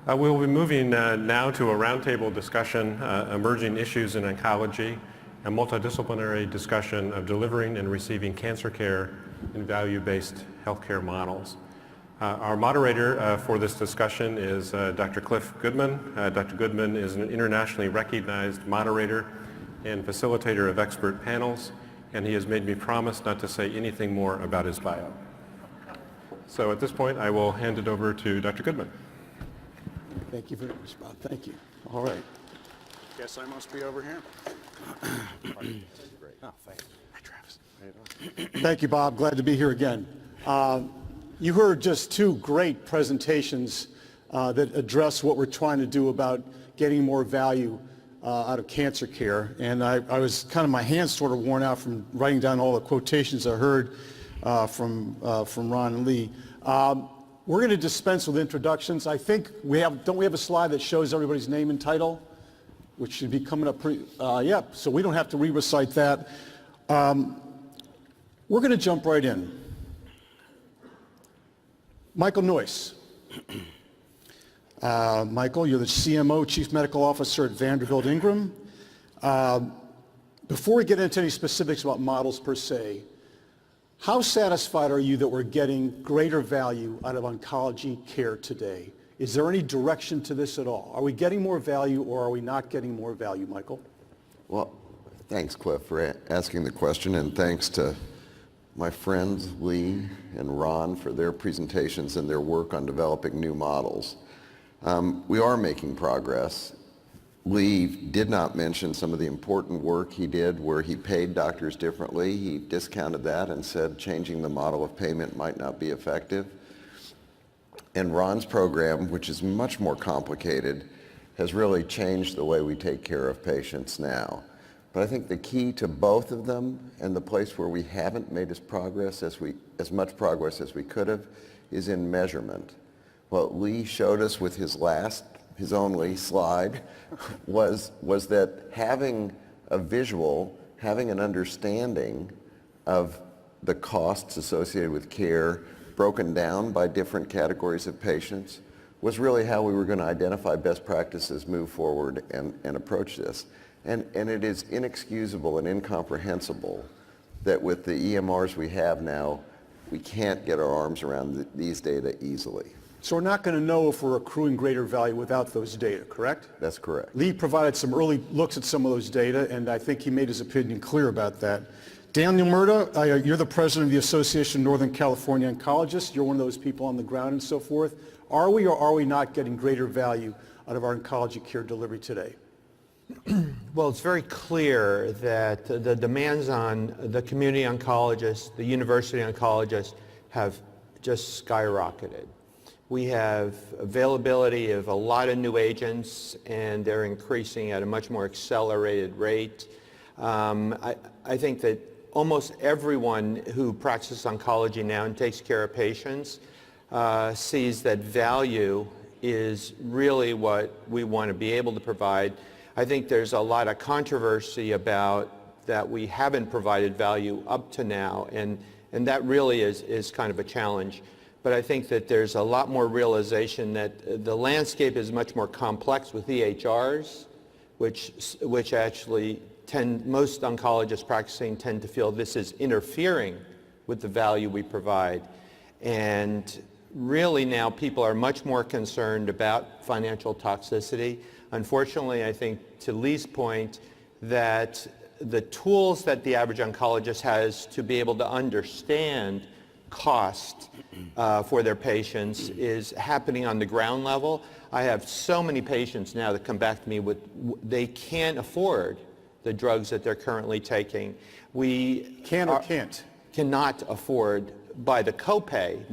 We'll be moving now to a roundtable discussion, emerging issues in oncology, a multidisciplinary discussion of delivering and receiving cancer care in value-based healthcare models. Our moderator for this discussion is Dr. Goodman. Dr. Goodman is an internationally recognized moderator and facilitator of expert panels, and he has made me promise not to say anything more about his bio. So at this point, I will hand it over to Dr. Goodman. Thank you very much, Bob. Thank you. All right. Guess I must be over here. Great. Oh, thanks. Hi, Travis. How you doing? Thank you, Bob. Glad to be here again. You heard just two great presentations that address what we're trying to do about getting more value out of cancer care. And I was kind of, my hands sort of worn out from writing down all the quotations I heard from Ron and Lee. We're going to dispense with introductions. I think don't we have a slide that shows everybody's name and title, which should be coming up yeah, so we don't have to re-recite that. We're going to jump right in. Michael Neuss. Michael, you're the CMO, Chief Medical Officer at Vanderbilt-Ingram. Before we get into any specifics about models per se, how satisfied are you that we're getting greater value out of oncology care today? Is there any direction to this at all? Are we getting more value or are we not getting more value, Michael? Well, thanks, Cliff, for asking the question, and thanks to my friends Lee and Ron for their presentations and their work on developing new models. We are making progress. Lee did not mention some of the important work he did where he paid doctors differently. He discounted that and said changing the model of payment might not be effective. And Ron's program, which is much more complicated, has really changed the way we take care of patients now. But I think the key to both of them, and the place where we haven't made as much progress as we could have, is in measurement. What Lee showed us with his only slide was that having a visual, having an understanding of the costs associated with care broken down by different categories of patients was really how we were going to identify best practices, move forward, and approach this. And it is inexcusable and incomprehensible that with the EMRs we have now, we can't get our arms around these data easily. So we're not going to know if we're accruing greater value without those data, correct? That's correct. Lee provided some early looks at some of those data, and I think he made his opinion clear about that. Daniel Mirda, you're the president of the Association of Northern California Oncologists. You're one of those people on the ground and so forth. Are we or are we not getting greater value out of our oncology care delivery today? Well, it's very clear that the demands on the community oncologists, the university oncologists, have just skyrocketed. We have availability of a lot of new agents, and they're increasing at a much more accelerated rate. I think that almost everyone who practices oncology now and takes care of patients sees that value is really what we want to be able to provide. I think there's a lot of controversy about that we haven't provided value up to now, and that really is kind of a challenge. But I think that there's a lot more realization that the landscape is much more complex with EHRs, which actually most oncologists practicing tend to feel this is interfering with the value we provide. And really now people are much more concerned about financial toxicity. Unfortunately, I think to Lee's point, that the tools that the average oncologist has to be able to understand cost for their patients is happening on the ground level. I have so many patients now that come back to me with they can't afford the drugs that they're currently taking. We cannot afford by the copay.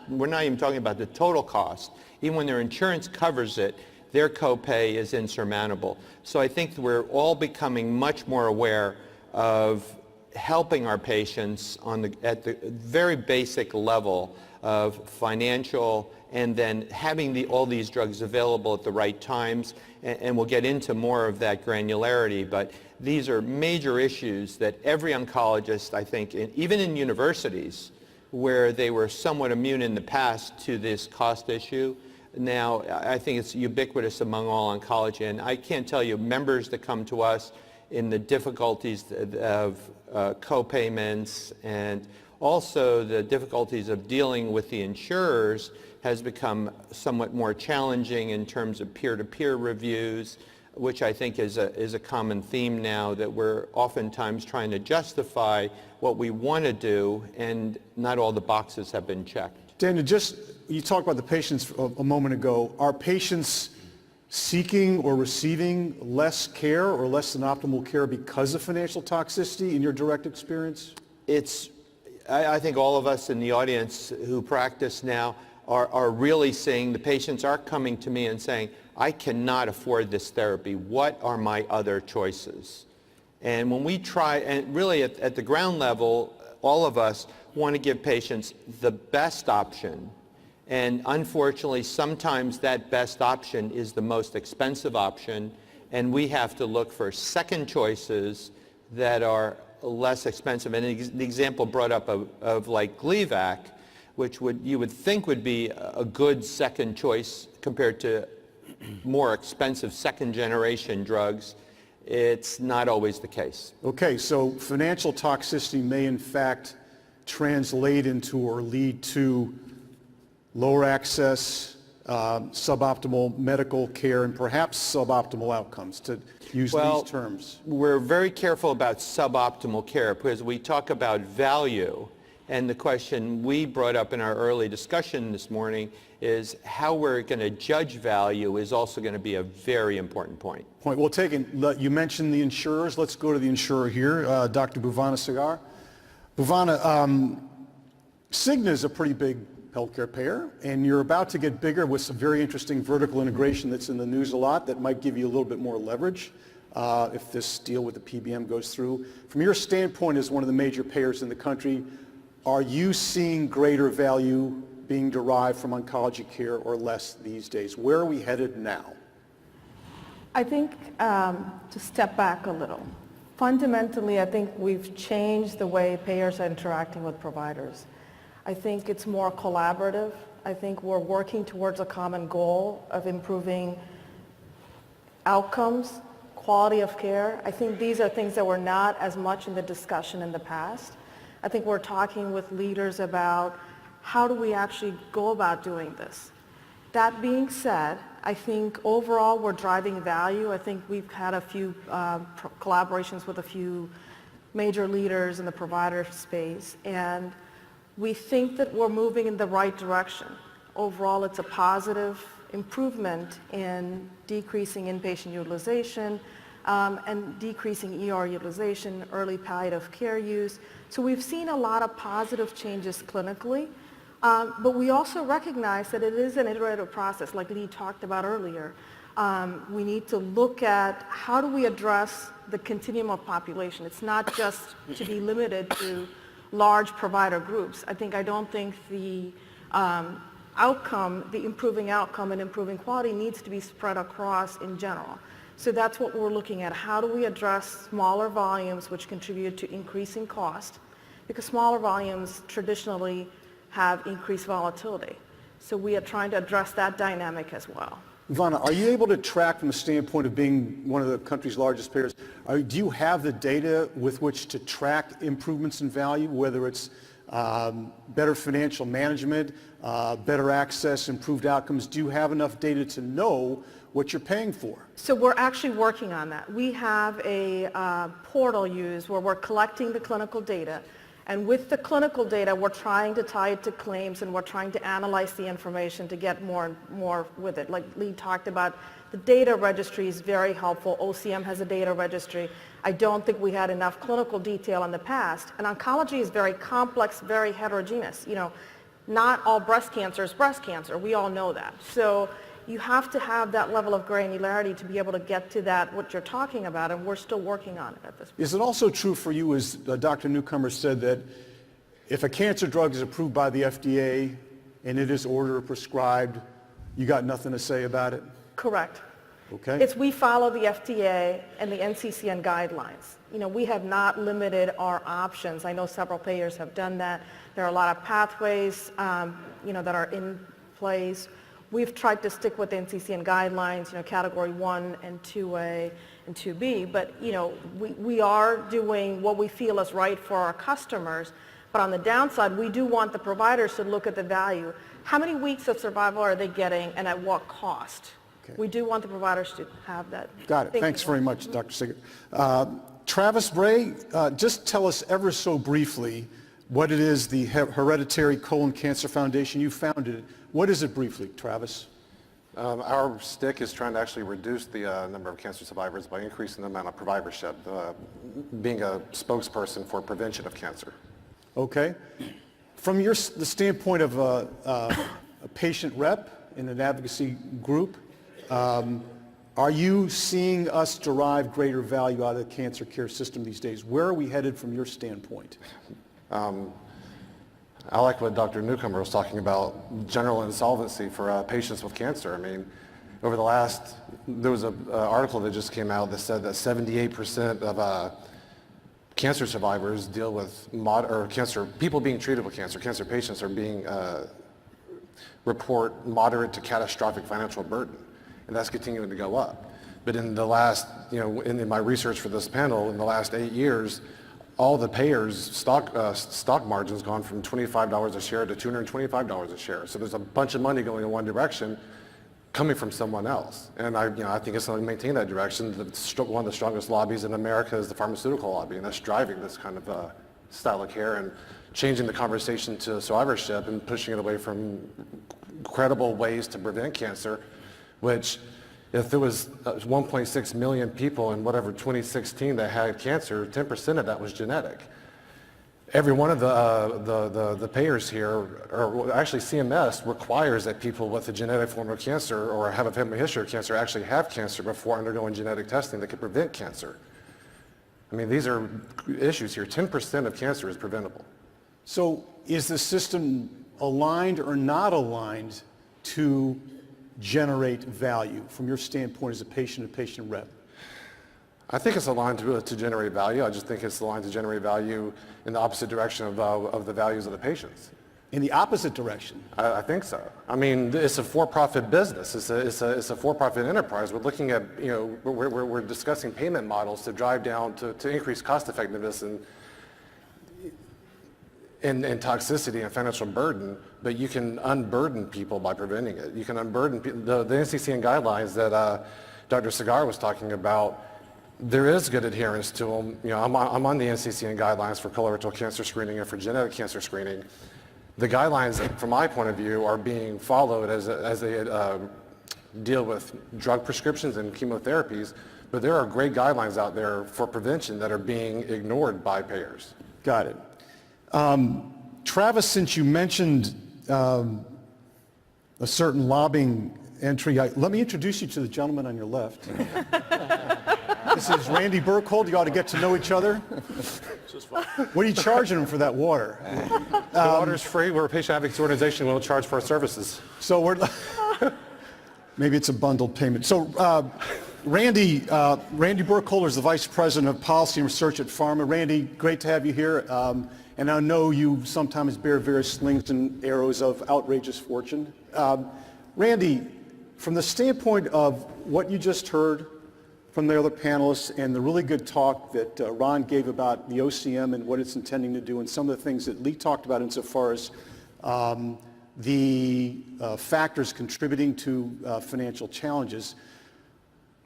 We're not even talking about the total cost. Even when their insurance covers it, their copay is insurmountable. So I think we're all becoming much more aware of helping our patients at the very basic level of financial, and then having all these drugs available at the right times, and we'll get into more of that granularity, but these are major issues that every oncologist, I think, even in universities, where they were somewhat immune in the past to this cost issue, now, I think it's ubiquitous among all oncology. And I can't tell you, members that come to us in the difficulties of co-payments and also the difficulties of dealing with the insurers has become somewhat more challenging in terms of peer-to-peer reviews, which I think is a common theme now, that we're oftentimes trying to justify what we want to do, and not all the boxes have been checked. Daniel, you talked about the patients a moment ago. Are patients seeking or receiving less care or less than optimal care because of financial toxicity in your direct experience? I think all of us in the audience who practice now are really saying, the patients are coming to me and saying, I cannot afford this therapy. What are my other choices? And when we try, and really at the ground level, all of us want to give patients the best option. And unfortunately, sometimes that best option is the most expensive option, and we have to look for second choices that are less expensive. And the example brought up of like Gleevec, which you would think would be a good second choice compared to more expensive second generation drugs, it's not always the case. Okay, so financial toxicity may in fact translate into or lead to lower access, suboptimal medical care, and perhaps suboptimal outcomes, to use these terms. We're very careful about suboptimal care because we talk about value. And the question we brought up in our early discussion this morning is how we're going to judge value is also going to be a very important point. Well taken. You mentioned the insurers. Let's go to the insurer here, Dr. Bhuvana Sagar. Bhuvana, Cigna is a pretty big healthcare payer, and you're about to get bigger with some very interesting vertical integration that's in the news a lot that might give you a little bit more leverage if this deal with the PBM goes through. From your standpoint as one of the major payers in the country, are you seeing greater value being derived from oncology care or less these days? Where are we headed now? I think to step back a little, fundamentally I think we've changed the way payers are interacting with providers. I think it's more collaborative. I think we're working towards a common goal of improving outcomes, quality of care. I think these are things that were not as much in the discussion in the past. I think we're talking with leaders about how do we actually go about doing this. That being said, I think overall we're driving value. I think we've had a few collaborations with a few major leaders in the provider space, and we think that we're moving in the right direction. Overall, it's a positive improvement in decreasing inpatient utilization and decreasing ER utilization, early palliative care use. So we've seen a lot of positive changes clinically, but we also recognize that it is an iterative process, like Lee talked about earlier. We need to look at how do we address the continuum of population. It's not just to be limited to large provider groups. I don't think the outcome, the improving outcome and improving quality needs to be spread across in general. So that's what we're looking at. How do we address smaller volumes which contribute to increasing cost? Because smaller volumes traditionally have increased volatility. So we are trying to address that dynamic as well. Bhuvana, are you able to track from the standpoint of being one of the country's largest payers, do you have the data with which to track improvements in value, whether it's better financial management, better access, improved outcomes? Do you have enough data to know what you're paying for? So we're actually working on that. We have a portal used where we're collecting the clinical data. And with the clinical data, we're trying to tie it to claims, and we're trying to analyze the information to get more and more with it. Like Lee talked about, the data registry is very helpful. OCM has a data registry. I don't think we had enough clinical detail in the past. And oncology is very complex, very heterogeneous. Not all breast cancer is breast cancer. We all know that. So you have to have that level of granularity to be able to get to that, what you're talking about, and we're still working on it at this point. Is it also true for you, as Dr. Newcomer said, that if a cancer drug is approved by the FDA and it is ordered or prescribed, you got nothing to say about it? Correct. Okay. We follow the FDA and the NCCN guidelines. We have not limited our options. I know several payers have done that. There are a lot of pathways, that are in place. we've tried to stick with the NCCN guidelines, category 1 and 2A and 2B, but, we are doing what we feel is right for our customers. But on the downside, we do want the providers to look at the value. How many weeks of survival are they getting and at what cost? Okay. We do want the providers to have that. Got it. Thanks very much, Dr. Sagar. Travis, Bray, just tell us ever so briefly what it is the Hereditary Colon Cancer Foundation, you founded it. What is it briefly, Travis? Our stick is trying to actually reduce the number of cancer survivors by increasing the amount of providership, being a spokesperson for prevention of cancer. Okay. From the standpoint of a patient rep in an advocacy group, are you seeing us derive greater value out of the cancer care system these days? Where are we headed from your standpoint? I like what Dr. Newcomer was talking about, general insolvency for patients with cancer. I mean, over the last, there was an article that just came out that said that 78% of cancer survivors deal with people being treated with cancer patients are being, report moderate to catastrophic financial burden. And that's continuing to go up. But in the last, in my research for this panel, in the last 8 years, all the payers' stock margin's gone from $25 a share to $225 a share. So there's a bunch of money going in one direction coming from someone else. And I think it's going to maintain that direction. One of the strongest lobbies in America is the pharmaceutical lobby, and that's driving this kind of style of care and changing the conversation to survivorship and pushing it away from credible ways to prevent cancer, which if there was 1.6 million people in 2016 that had cancer, 10% of that was genetic. Every one of the payers here, or actually CMS, requires that people with a genetic form of cancer or have a family history of cancer actually have cancer before undergoing genetic testing that could prevent cancer. I mean, these are issues here. 10% of cancer is preventable. So is the system aligned or not aligned to generate value from your standpoint as a patient and patient rep? I think it's aligned to generate value. I just think it's aligned to generate value in the opposite direction of the values of the patients. In the opposite direction? I think so. I mean, it's a for-profit business. It's a for-profit enterprise. We're looking at, we're discussing payment models to drive down, to increase cost effectiveness and toxicity and financial burden, but you can unburden people by preventing it. You can unburden the NCCN guidelines that Dr. Sagar was talking about. There is good adherence to them. I'm on the NCCN guidelines for colorectal cancer screening and for genetic cancer screening. The guidelines, from my point of view, are being followed as they deal with drug prescriptions and chemotherapies, but there are great guidelines out there for prevention that are being ignored by payers. Got it. Travis, since you mentioned a certain lobbying entry, let me introduce you to the gentleman on your left. This is Randy Burkholder. You ought to get to know each other. What are you charging him for that water? The water's free. We're a patient advocacy organization. We don't charge for our services. So maybe it's a bundled payment. So Randy Burkholder is the Vice President of Policy and Research at PhRMA. Randy, great to have you here. And I know you sometimes bear various slings and arrows of outrageous fortune. Randy, from the standpoint of what you just heard from the other panelists and the really good talk that Ron gave about the OCM and what it's intending to do and some of the things that Lee talked about insofar as the factors contributing to financial challenges,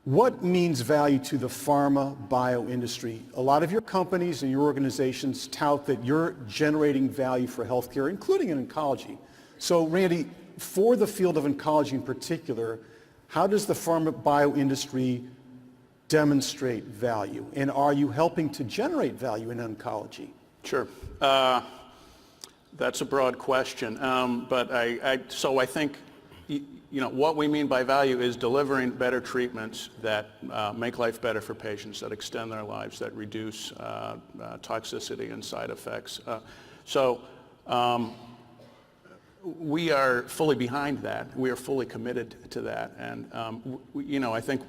what means value to the pharma bio industry? A lot of your companies and your organizations tout that you're generating value for healthcare, including in oncology. So Randy, for the field of oncology in particular, how does the pharma bio industry demonstrate value? And are you helping to generate value in oncology? Sure. That's a broad question. But so I think what we mean by value is delivering better treatments that make life better for patients, that extend their lives, that reduce toxicity and side effects. We are fully behind that. We are fully committed to that. And, I think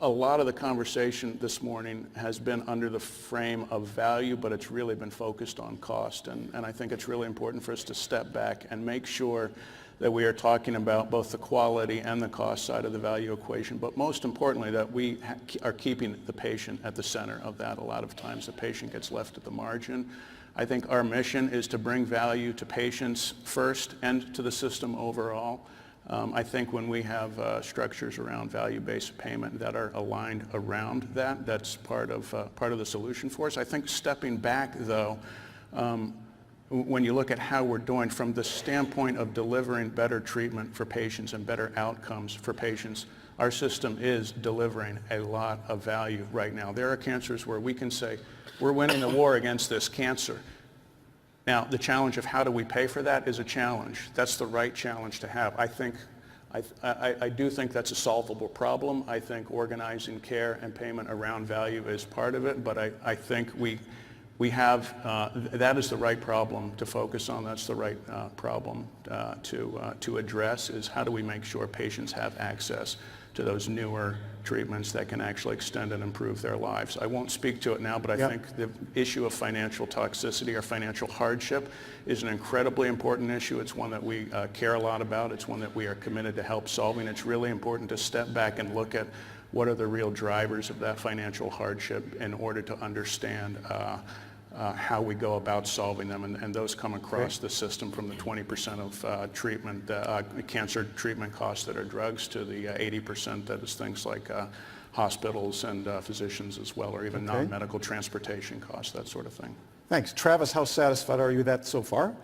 a lot of the conversation this morning has been under the frame of value, but it's really been focused on cost. And I think it's really important for us to step back and make sure that we are talking about both the quality and the cost side of the value equation, but most importantly that we are keeping the patient at the center of that. A lot of times the patient gets left at the margin. I think our mission is to bring value to patients first and to the system overall. I think when we have structures around value-based payment that are aligned around that, that's part of the solution for us. I think stepping back though, when you look at how we're doing from the standpoint of delivering better treatment for patients and better outcomes for patients, our system is delivering a lot of value right now. There are cancers where we can say, we're winning the war against this cancer. Now, the challenge of how do we pay for that is a challenge. That's the right challenge to have. I do think that's a solvable problem. I think organizing care and payment around value is part of it, but I think we have, that is the right problem to focus on. That's the right problem to address, is how do we make sure patients have access to those newer treatments that can actually extend and improve their lives. I won't speak to it now, but I think the issue of financial toxicity or financial hardship is an incredibly important issue. It's one that we care a lot about. It's one that we are committed to help solving. It's really important to step back and look at what are the real drivers of that financial hardship in order to understand how we go about solving them, and those come across the system, from the 20% of treatment, cancer treatment costs that are drugs, to the 80% that is things like hospitals and physicians as well, or even non-medical transportation costs, that sort of thing. Thanks. Travis, how satisfied are you with that so far?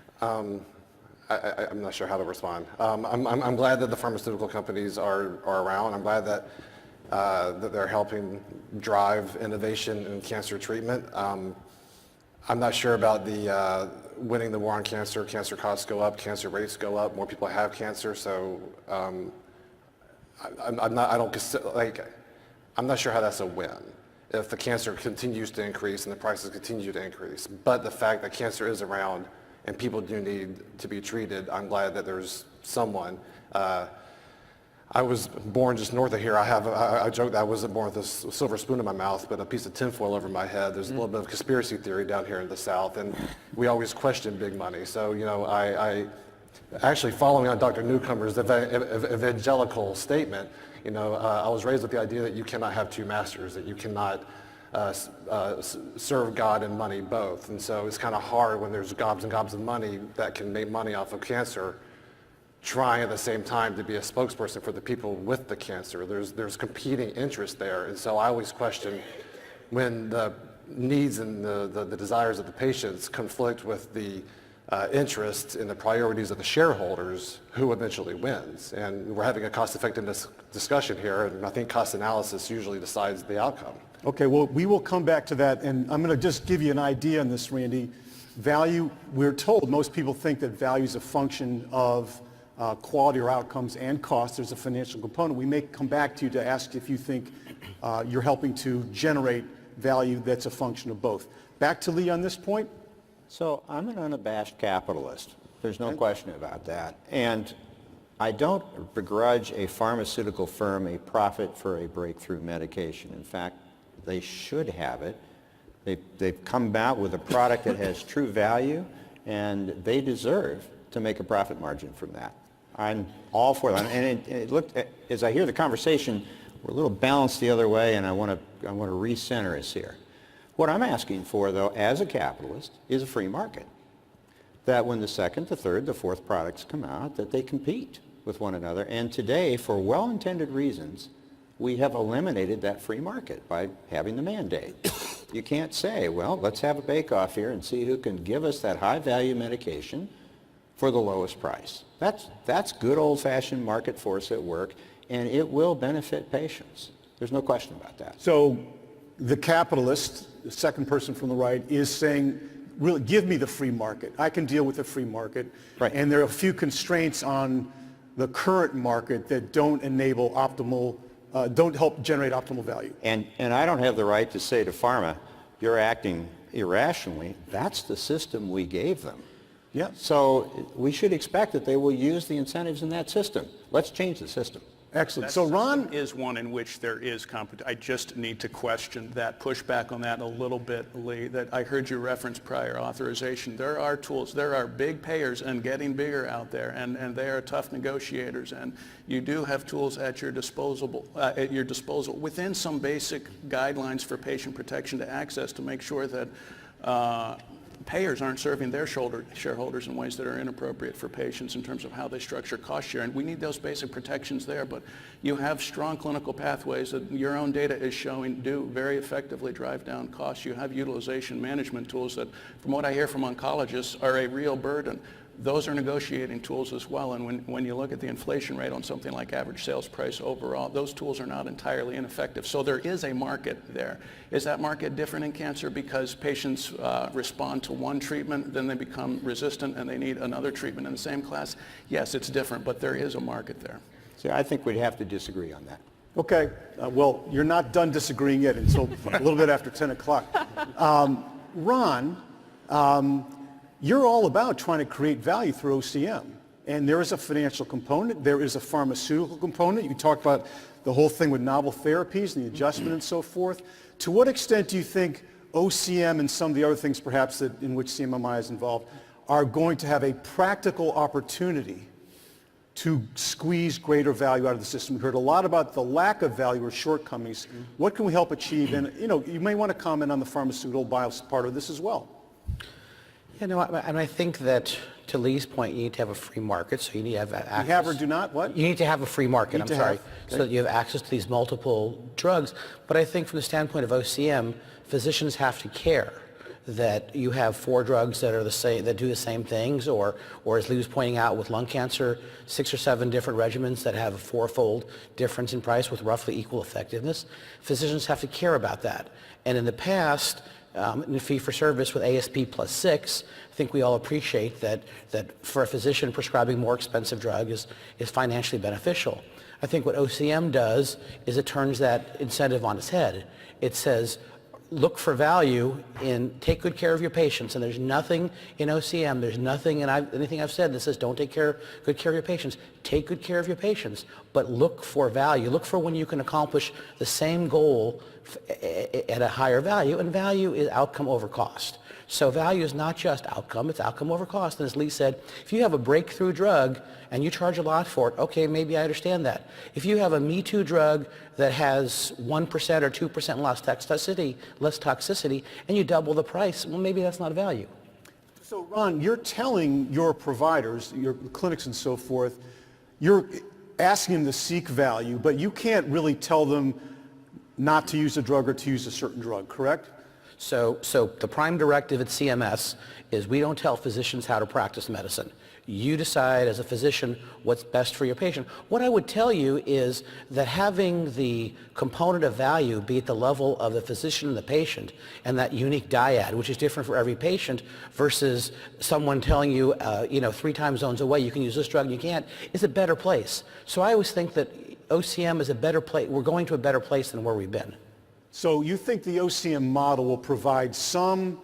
I'm not sure how to respond. I'm glad that the pharmaceutical companies are around. I'm glad that they're helping drive innovation in cancer treatment. I'm not sure about the winning the war on cancer. Cancer costs go up, cancer rates go up, more people have cancer, so I'm not sure how that's a win if the cancer continues to increase and the prices continue to increase. But the fact that cancer is around and people do need to be treated, I'm glad that there's someone. I was born just north of here. I joke that I wasn't born with a silver spoon in my mouth, but a piece of tinfoil over my head. There's a little bit of conspiracy theory down here in the South, and we always question big money. So, I actually, following on Dr. Newcomer's evangelical statement, I was raised with the idea that you cannot have two masters, that you cannot serve God and money both. And so it's kind of hard when there's gobs and gobs of money that can make money off of cancer, trying at the same time to be a spokesperson for the people with the cancer. There's competing interest there. And so I always question when the needs and the desires of the patients conflict with the interests and the priorities of the shareholders, who eventually wins. And we're having a cost-effectiveness discussion here, and I think cost analysis usually decides the outcome. Okay, well, we will come back to that, and I'm going to just give you an idea on this, Randy. Value, we're told, most people think that value is a function of quality or outcomes and cost. There's a financial component. We may come back to you to ask if you think you're helping to generate value that's a function of both. Back to Lee on this point. So I'm an unabashed capitalist. There's no question about that. And I don't begrudge a pharmaceutical firm a profit for a breakthrough medication. In fact, they should have it. They've come out with a product that has true value, and they deserve to make a profit margin from that. I'm all for that. And as I hear the conversation, we're a little balanced the other way, and I want to recenter us here. What I'm asking for, though, as a capitalist, is a free market. That when the second, the third, the fourth products come out, that they compete with one another. And today, for well-intended reasons, we have eliminated that free market by having the mandate. You can't say, well, let's have a bake-off here and see who can give us that high-value medication for the lowest price. That's good old-fashioned market force at work, and it will benefit patients. There's no question about that. So the capitalist, the second person from the right, is saying, really, give me the free market. I can deal with the free market. Right. And there are a few constraints on the current market that don't enable optimal, don't help generate optimal value. And I don't have the right to say to pharma, you're acting irrationally. That's the system we gave them. Yeah. So we should expect that they will use the incentives in that system. Let's change the system. Excellent. That So system Ron, is one in which there is competition. I just need to question that, push back on that a little bit, Lee, that I heard you reference prior authorization. There are tools, there are big payers and getting bigger out there, and they are tough negotiators, and you do have tools at your disposal within some basic guidelines for patient protection to access to make sure that payers aren't serving their shareholders in ways that are inappropriate for patients in terms of how they structure cost share. And we need those basic protections there, but you have strong clinical pathways that your own data is showing do very effectively drive down costs. You have utilization management tools that, from what I hear from oncologists, are a real burden. Those are negotiating tools as well, and when you look at the inflation rate on something like average sales price overall, those tools are not entirely ineffective. So there is a market there. Is that market different in cancer because patients respond to one treatment, then they become resistant and they need another treatment in the same class? Yes, it's different, but there is a market there. So I think we'd have to disagree on that. okay, well, you're not done disagreeing yet until a little bit after 10 o'clock. Ron, you're all about trying to create value through OCM. And there is a financial component. There is a pharmaceutical component. You talked about the whole thing with novel therapies and the adjustment and so forth. To what extent do you think OCM and some of the other things perhaps that in which CMMI is involved are going to have a practical opportunity to squeeze greater value out of the system? We heard a lot about the lack of value or shortcomings. What can we help achieve? And you may want to comment on the pharmaceutical bios part of this as well. Yeah, no, and I think that to Lee's point, you need to have a free market, so you need to have access. You have or do not, what? You need to have a free market, I'm sorry, okay. so that you have access to these multiple drugs. But I think from the standpoint of OCM, physicians have to care that you have 4 drugs that are the same, that do the same things, or as Lee was pointing out with lung cancer, 6 or 7 different regimens that have a 4-fold difference in price with roughly equal effectiveness. Physicians have to care about that. And in the past, in the fee-for-service with ASP plus 6, I think we all appreciate that for a physician prescribing more expensive drug is financially beneficial. I think what OCM does is it turns that incentive on its head. It says, look for value in take good care of your patients, and there's nothing in OCM, there's nothing in anything I've said that says don't take good care of your patients. Take good care of your patients, but look for value. Look for when you can accomplish the same goal at a higher value, and value is outcome over cost. So value is not just outcome, it's outcome over cost. And as Lee said, if you have a breakthrough drug and you charge a lot for it, okay, maybe I understand that. If you have a Me Too drug that has 1% or 2% less toxicity, and you double the price, well, maybe that's not a value. So Ron, you're telling your providers, your clinics and so forth, you're asking them to seek value, but you can't really tell them not to use a drug or to use a certain drug, correct? So the prime directive at CMS is we don't tell physicians how to practice medicine. You decide as a physician what's best for your patient. What I would tell you is that having the component of value be at the level of the physician and the patient, and that unique dyad, which is different for every patient, versus someone telling you, 3 time zones away, you can use this drug and you can't, is a better place. So I always think that OCM is a better place. We're going to a better place than where we've been. So you think the OCM model will provide some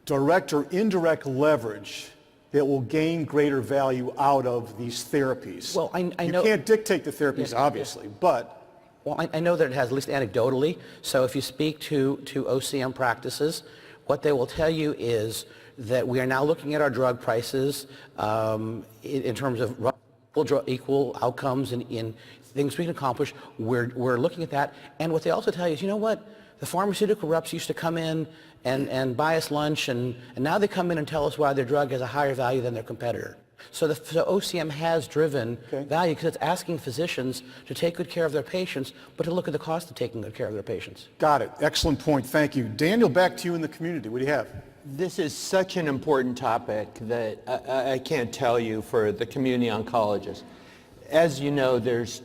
direct or indirect leverage that will gain greater value out of these therapies? Well, I know... You can't dictate the therapies, obviously, but... Well, I know that it has, at least anecdotally, so if you speak to OCM practices, what they will tell you is that we are now looking at our drug prices in terms of equal outcomes in things we can accomplish. We're looking at that. And what they also tell you is, you know what? The pharmaceutical reps used to come in and buy us lunch, and now they come in and tell us why their drug has a higher value than their competitor. So OCM has driven value because it's asking physicians to take good care of their patients, but to look at the cost of taking good care of their patients. Got it. Excellent point. Thank you. Daniel, back to you in the community. What do you have? This is such an important topic that I can't tell you for the community oncologist. As you know, there's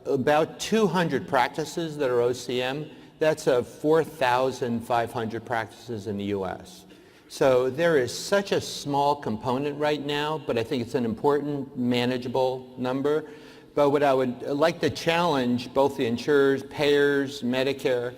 about 200 practices that are OCM. That's 4,500 practices in the U.S. So there is such a small component right now, but I think it's an important, manageable number. But what I would like to challenge both the insurers, payers, Medicare,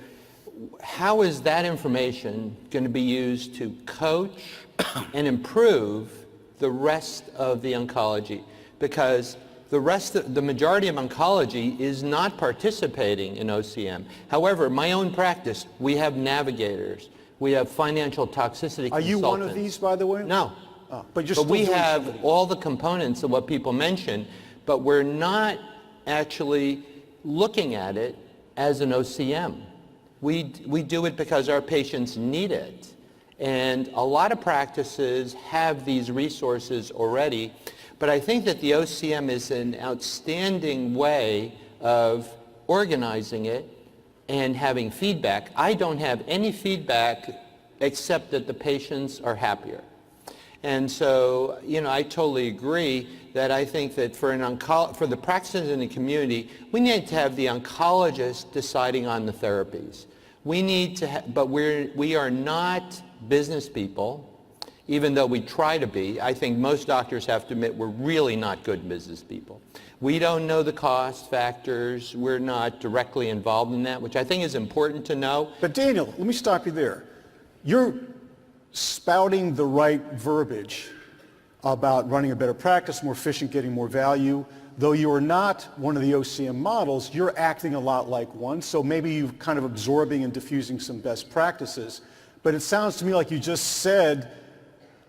how is that information going to be used to coach and improve the rest of the oncology? Because the majority of oncology is not participating in OCM. However, my own practice, we have navigators. We have financial toxicity Are consultants. you one of these, by the way? No. But you're But still we doing have something. all the components of what people mentioned, but we're not actually looking at it as an OCM. We do it because our patients need it. And a lot of practices have these resources already, but I think that the OCM is an outstanding way of organizing it and having feedback. I don't have any feedback except that the patients are happier. And so, I totally agree that I think that for the practices in the community, we need to have the oncologist deciding on the therapies. We need to, but we are not business people, even though we try to be. I think most doctors have to admit we're really not good business people. We don't know the cost factors. We're not directly involved in that, which I think is important to know. But Daniel, let me stop you there. You're spouting the right verbiage about running a better practice, more efficient, getting more value. Though you are not one of the OCM models, you're acting a lot like one, so maybe you're kind of absorbing and diffusing some best practices. But it sounds to me like you just said,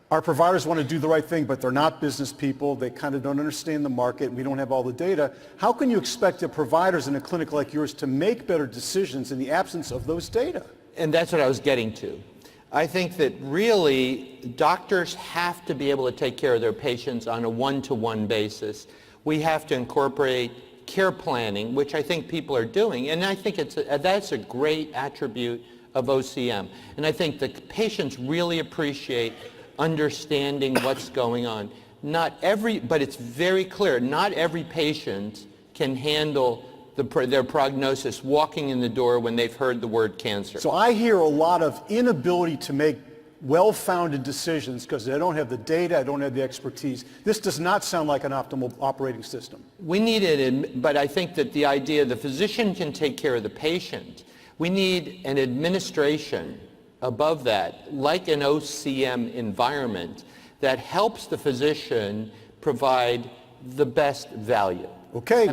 our providers want to do the right thing, but they're not business people. They kind of don't understand the market. We don't have all the data. How can you expect the providers in a clinic like yours to make better decisions in the absence of those data? And that's what I was getting to. I think that really doctors have to be able to take care of their patients on a one-to-one basis. We have to incorporate care planning, which I think people are doing, and I think that's a great attribute of OCM. And I think the patients really appreciate understanding what's going on. But it's very clear, not every patient can handle their prognosis walking in the door when they've heard the word cancer. So I hear a lot of inability to make well-founded decisions because they don't have the data, I don't have the expertise. This does not sound like an optimal operating system. We need it, but I think that the idea the physician can take care of the patient. We need an administration above that, like an OCM environment, that helps the physician provide the best value. Okay,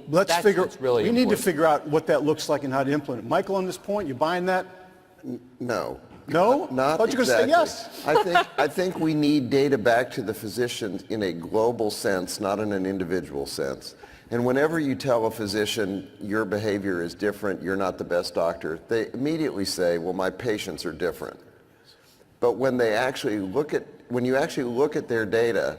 let's figure. Really we need to important. figure out what that looks like and how to implement it. Michael, on this point, you buying that? No. No? Not Thought you were exactly. going to say yes. I think we need data back to the physician in a global sense, not in an individual sense. And whenever you tell a physician your behavior is different, you're not the best doctor, they immediately say, well, my patients are different. But when you actually look at their data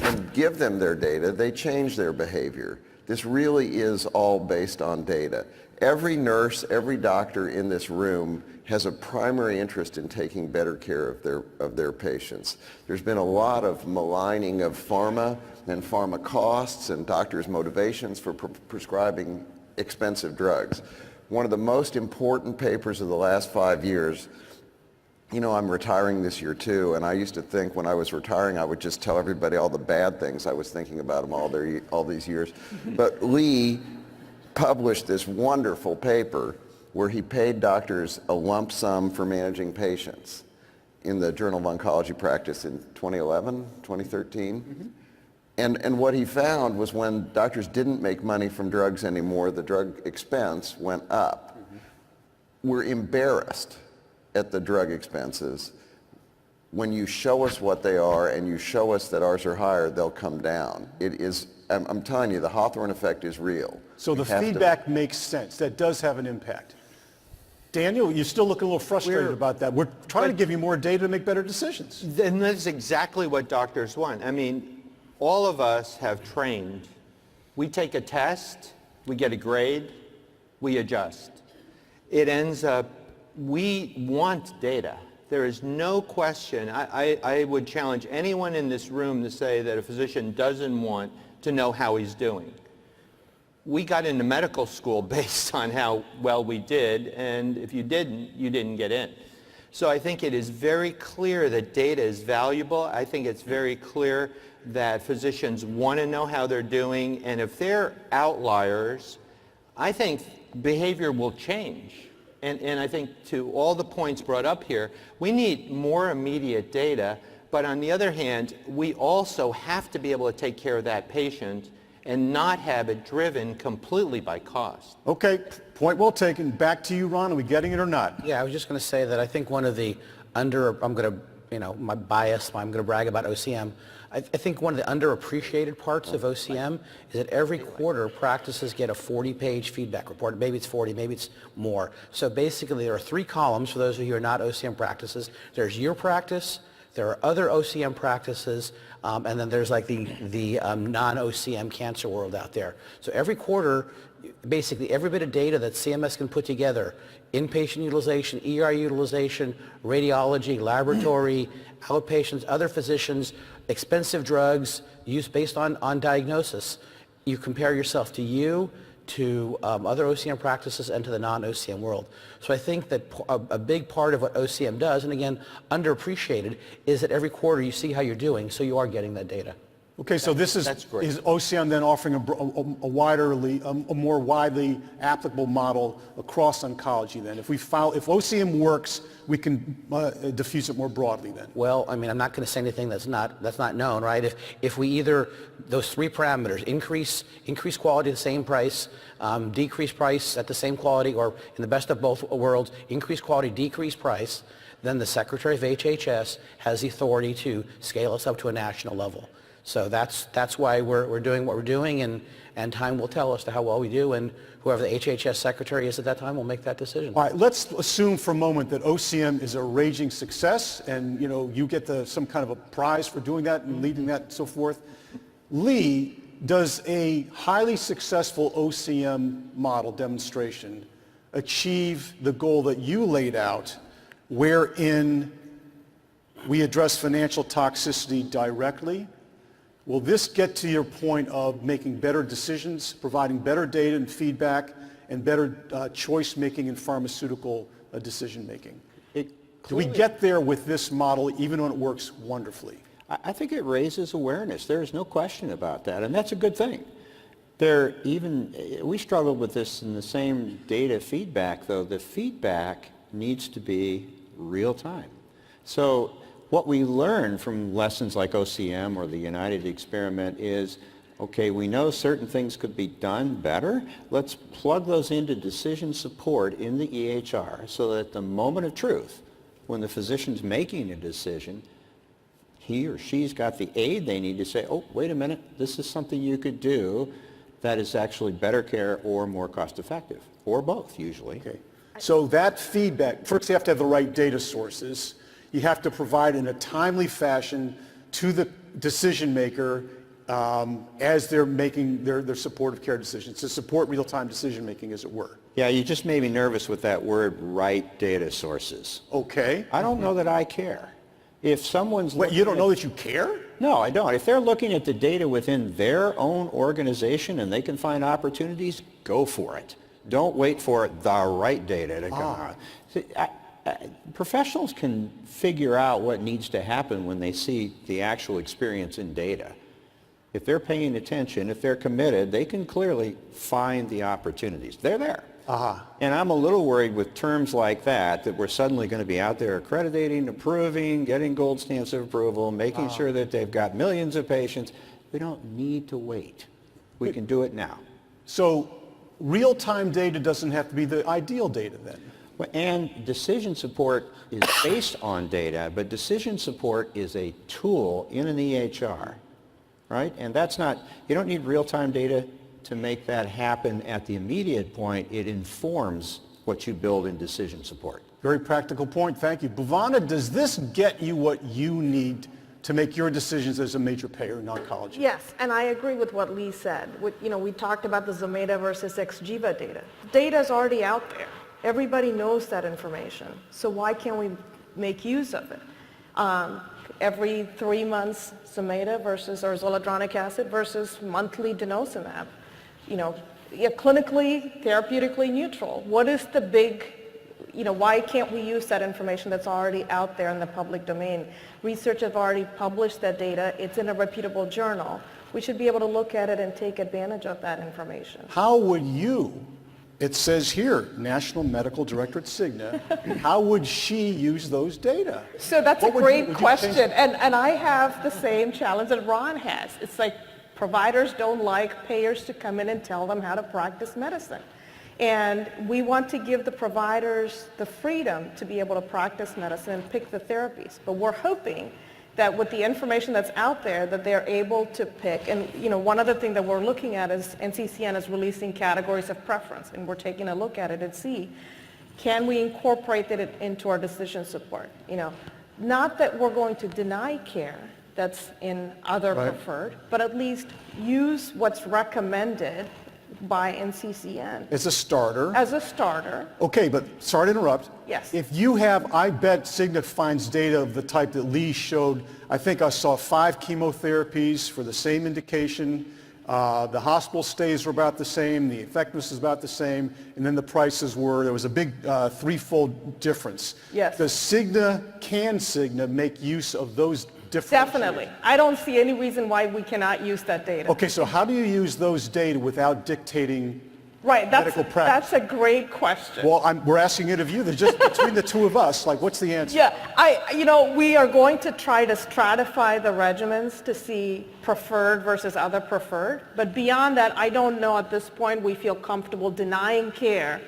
and give them their data, they change their behavior. This really is all based on data. Every nurse, every doctor in this room has a primary interest in taking better care of their patients. There's been a lot of maligning of pharma and pharma costs and doctors' motivations for prescribing expensive drugs. One of the most important papers of the last 5 years, I'm retiring this year too, and I used to think when I was retiring I would just tell everybody all the bad things I was thinking about them all these years. But Lee published this wonderful paper where he paid doctors a lump sum for managing patients in the Journal of Oncology Practice in 2011, 2013. Mm-hmm. And what he found was when doctors didn't make money from drugs anymore, the drug expense went up. Mm-hmm. We're embarrassed at the drug expenses. When you show us what they are and you show us that ours are higher, they'll come down. It is, I'm telling you, the Hawthorne effect is real. So the feedback makes sense. That does have an impact. Daniel, you're still looking a little frustrated about that. We're trying to give you more data to make better decisions. And that's exactly what doctors want. I mean, all of us have trained. We take a test, we get a grade, we adjust. It ends up, we want data. There is no question. I would challenge anyone in this room to say that a physician doesn't want to know how he's doing. We got into medical school based on how well we did, and if you didn't get in. So I think it is very clear that data is valuable. I think it's very clear that physicians want to know how they're doing, and if they're outliers, I think behavior will change. And I think to all the points brought up here, we need more immediate data, but on the other hand, we also have to be able to take care of that patient and not have it driven completely by cost. Okay, point well taken. Back to you, Ron. Are we getting it or not? Yeah, I was just going to say that I think one of the I'm going to, my bias, I'm going to brag about OCM. I think one of the underappreciated parts of OCM is that every quarter practices get a 40-page feedback report. Maybe it's 40, maybe it's more. So basically there are 3 columns for those of you who are not OCM practices. There's your practice, there are other OCM practices, and then there's like the non-OCM cancer world out there. So every quarter, basically every bit of data that CMS can put together, inpatient utilization, ER utilization, radiology, laboratory, outpatients, other physicians, expensive drugs, use based on diagnosis. You compare yourself to you, to other OCM practices, and to the non-OCM world. So I think that a big part of what OCM does, and again, underappreciated, is that every quarter you see how you're doing, so you are getting that data. Okay, so this is OCM then offering a more widely applicable model across oncology then? If OCM works, we can diffuse it more broadly then? Well, I mean, I'm not going to say anything that's not known, right? If we either, those 3 parameters, increase quality at the same price, decrease price at the same quality, or in the best of both worlds, increase quality, decrease price, then the Secretary of HHS has the authority to scale us up to a national level. So that's why we're doing what we're doing, and time will tell us how well we do, and whoever the HHS secretary is at that time will make that decision. All right, let's assume for a moment that OCM is a raging success, and you get some kind of a prize for doing that and leading that and so forth. Lee, does a highly successful OCM model demonstration achieve the goal that you laid out, wherein we address financial toxicity directly? Will this get to your point of making better decisions, providing better data and feedback, and better choice making in pharmaceutical decision making? Do we get there with this model even when it works wonderfully? I think it raises awareness. There's no question about that, and that's a good thing. We struggled with this in the same data feedback, though. The feedback needs to be real time. So what we learn from lessons like OCM or the United experiment is, okay, we know certain things could be done better. Let's plug those into decision support in the EHR so that at the moment of truth, when the physician's making a decision, he or she's got the aid they need to say, oh, wait a minute, this is something you could do that is actually better care or more cost effective, or both usually. Okay. So that feedback, first you have to have the right data sources. You have to provide in a timely fashion to the decision maker as they're making their supportive care decisions, to support real-time decision making, as it were. Yeah, you just made me nervous with that word, right data sources. Okay. I don't know that I care. If someone's Wait, you don't know that you care? No, I don't. If they're looking at the data within their own organization and they can find opportunities, go for it. Don't wait for the right data to come out. See, professionals can figure out what needs to happen when they see the actual experience in data. If they're paying attention, if they're committed, they can clearly find the opportunities. They're there. And I'm a little worried with terms like that we're suddenly going to be out there accrediting, approving, getting gold stamps of approval, making sure that they've got millions of patients. We don't need to wait. We can do it now. So real-time data doesn't have to be the ideal data then? And decision support is based on data, but decision support is a tool in an EHR, right? And that's not, you don't need real-time data to make that happen at the immediate point. It informs what you build in decision support. Very practical point. Thank you. Bhuvana, does this get you what you need to make your decisions as a major payer in oncology? Yes, and I agree with what Lee said. We talked about the Zometa versus Xgeva data. Data is already out there. Everybody knows that information. So why can't we make use of it? Every 3 months Zometa versus, or zoledronic acid versus monthly denosumab. Clinically, therapeutically neutral. What is the big, why can't we use that information that's already out there in the public domain? Research have already published that data. It's in a reputable journal. We should be able to look at it and take advantage of that information. How would you, it says here, National Medical Director at Cigna, how would she use those data? So that's a great question. And I have the same challenge that Ron has. It's like, Providers don't like payers to come in and tell them how to practice medicine. And we want to give the providers the freedom to be able to practice medicine and pick the therapies. But we're hoping that with the information that's out there, that they're able to pick. And one other thing that we're looking at is NCCN is releasing categories of preference, and we're taking a look at it and see, can we incorporate it into our decision support? Not that we're going to deny care that's in other preferred, but at least use what's recommended by NCCN. As a starter. As a starter. Okay, but sorry to interrupt. Yes. If you have, I bet Cigna finds data of the type that Lee showed. I think I saw 5 chemotherapies for the same indication. The hospital stays were about the same, the effectiveness is about the same, and then the prices there was a big threefold difference. Yes. Can Cigna make use of those differences? Definitely. I don't see any reason why we cannot use that data. Okay, so how do you use those data without dictating medical practice? That's a great question. Well, we're asking it of you. They're just between the two of us. Like, what's the answer? Yeah, we are going to try to stratify the regimens to see preferred versus other preferred. But beyond that, I don't know at this point we feel comfortable denying care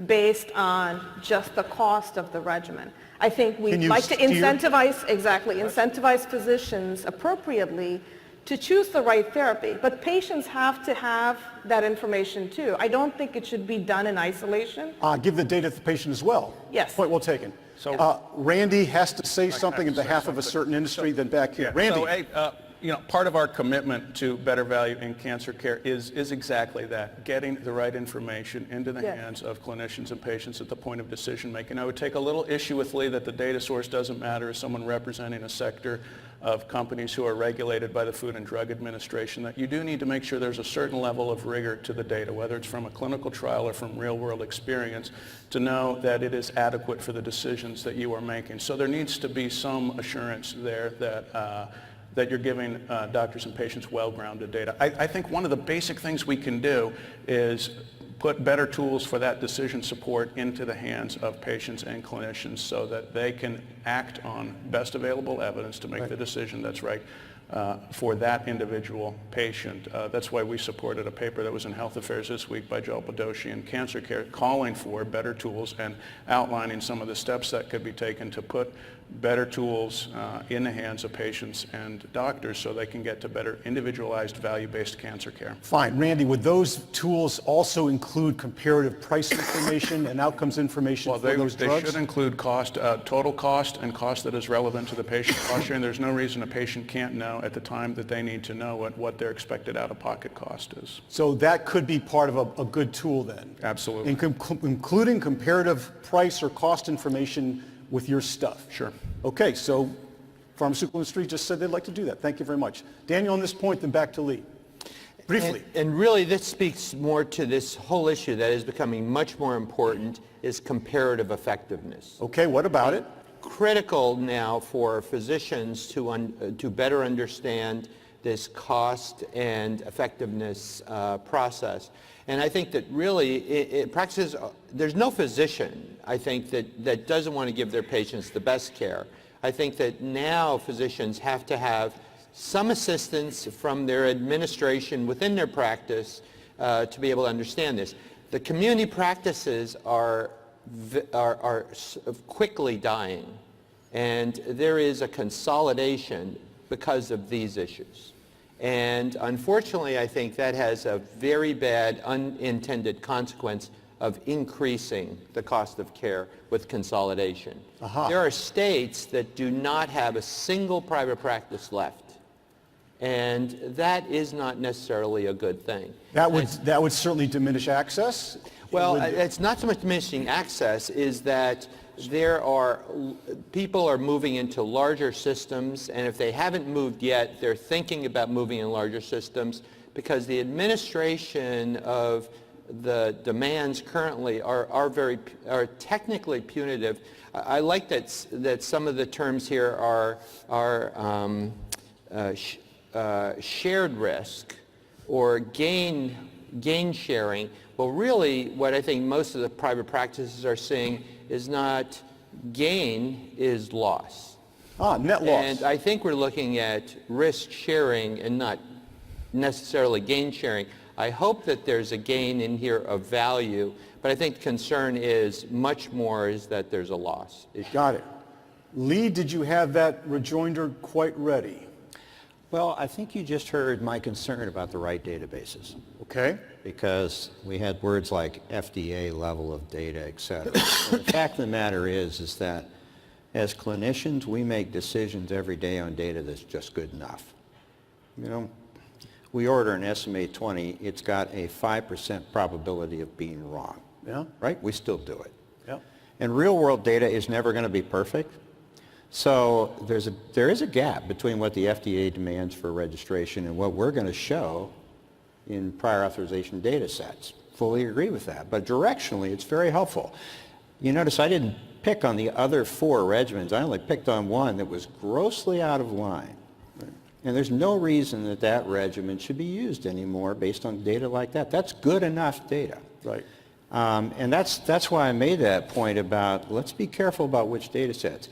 based on just the cost of the regimen. I think we'd like to incentivize physicians appropriately to choose the right therapy. But patients have to have that information too. I don't think it should be done in isolation. Give the data to the patient as well. Yes. Point well taken. So Randy has to say something on behalf of a certain industry, then back here. Randy. So, part of our commitment to better value in cancer care is exactly that, getting the right information into the hands of clinicians and patients at the point of decision making. I would take a little issue with Lee that the data source doesn't matter as someone representing a sector of companies who are regulated by the Food and Drug Administration, that you do need to make sure there's a certain level of rigor to the data, whether it's from a clinical trial or from real world experience, to know that it is adequate for the decisions that you are making. So there needs to be some assurance there that you're giving doctors and patients well-grounded data. I think one of the basic things we can do is put better tools for that decision support into the hands of patients and clinicians so that they can act on best available evidence to make the decision that's right for that individual patient. That's why we supported a paper that was in Health Affairs this week by Joel Badoshi in Cancer Care, calling for better tools and outlining some of the steps that could be taken to put better tools in the hands of patients and doctors so they can get to better individualized value-based cancer care. Fine. Randy, would those tools also include comparative price information and outcomes information for those drugs? They should include cost, total cost and cost that is relevant to the patient cost sharing. There's no reason a patient can't know at the time that they need to know what their expected out-of-pocket cost is. So that could be part of a good tool then? Absolutely. Including comparative price or cost information with your stuff? Sure. Okay, so pharmaceutical industry just said they'd like to do that. Thank you very much. Daniel, on this point, then back to Lee. Briefly. And really this speaks more to this whole issue that is becoming much more important is comparative effectiveness. Okay, what about it? Critical now for physicians to better understand this cost and effectiveness process. And I think that really practices, there's no physician, I think, that doesn't want to give their patients the best care. I think that now physicians have to have some assistance from their administration within their practice to be able to understand this. The community practices are quickly dying, and there is a consolidation because of these issues. And unfortunately, I think that has a very bad unintended consequence of increasing the cost of care with consolidation. There are states that do not have a single private practice left. And that is not necessarily a good thing. That would certainly diminish access? Well, it's not so much diminishing access, is that people are moving into larger systems, and if they haven't moved yet, they're thinking about moving in larger systems because the administration of the demands currently are technically punitive. I like that some of the terms here are shared risk or gain sharing. Well, really, what I think most of the private practices are seeing is not gain, is loss. Net loss. And I think we're looking at risk sharing and not necessarily gain sharing. I hope that there's a gain in here of value, but I think concern is much more is that there's a loss. Got it. Lee, did you have that rejoinder quite ready? Well, I think you just heard my concern about the right databases. Okay. Because we had words like FDA level of data, et cetera. The fact of the matter is that as clinicians, we make decisions every day on data that's just good enough. You know, we order an SMA 20, it's got a 5% probability of being wrong. Yeah. Right? We still do it. Yeah. And real world data is never going to be perfect. So there is a gap between what the FDA demands for registration and what we're going to show in prior authorization data sets. Fully agree with that. But directionally, it's very helpful. You notice I didn't pick on the other 4 regimens. I only picked on one that was grossly out of line. And there's no reason that that regimen should be used anymore based on data like that. That's good enough data. Right. And that's why I made that point about let's be careful about which data sets.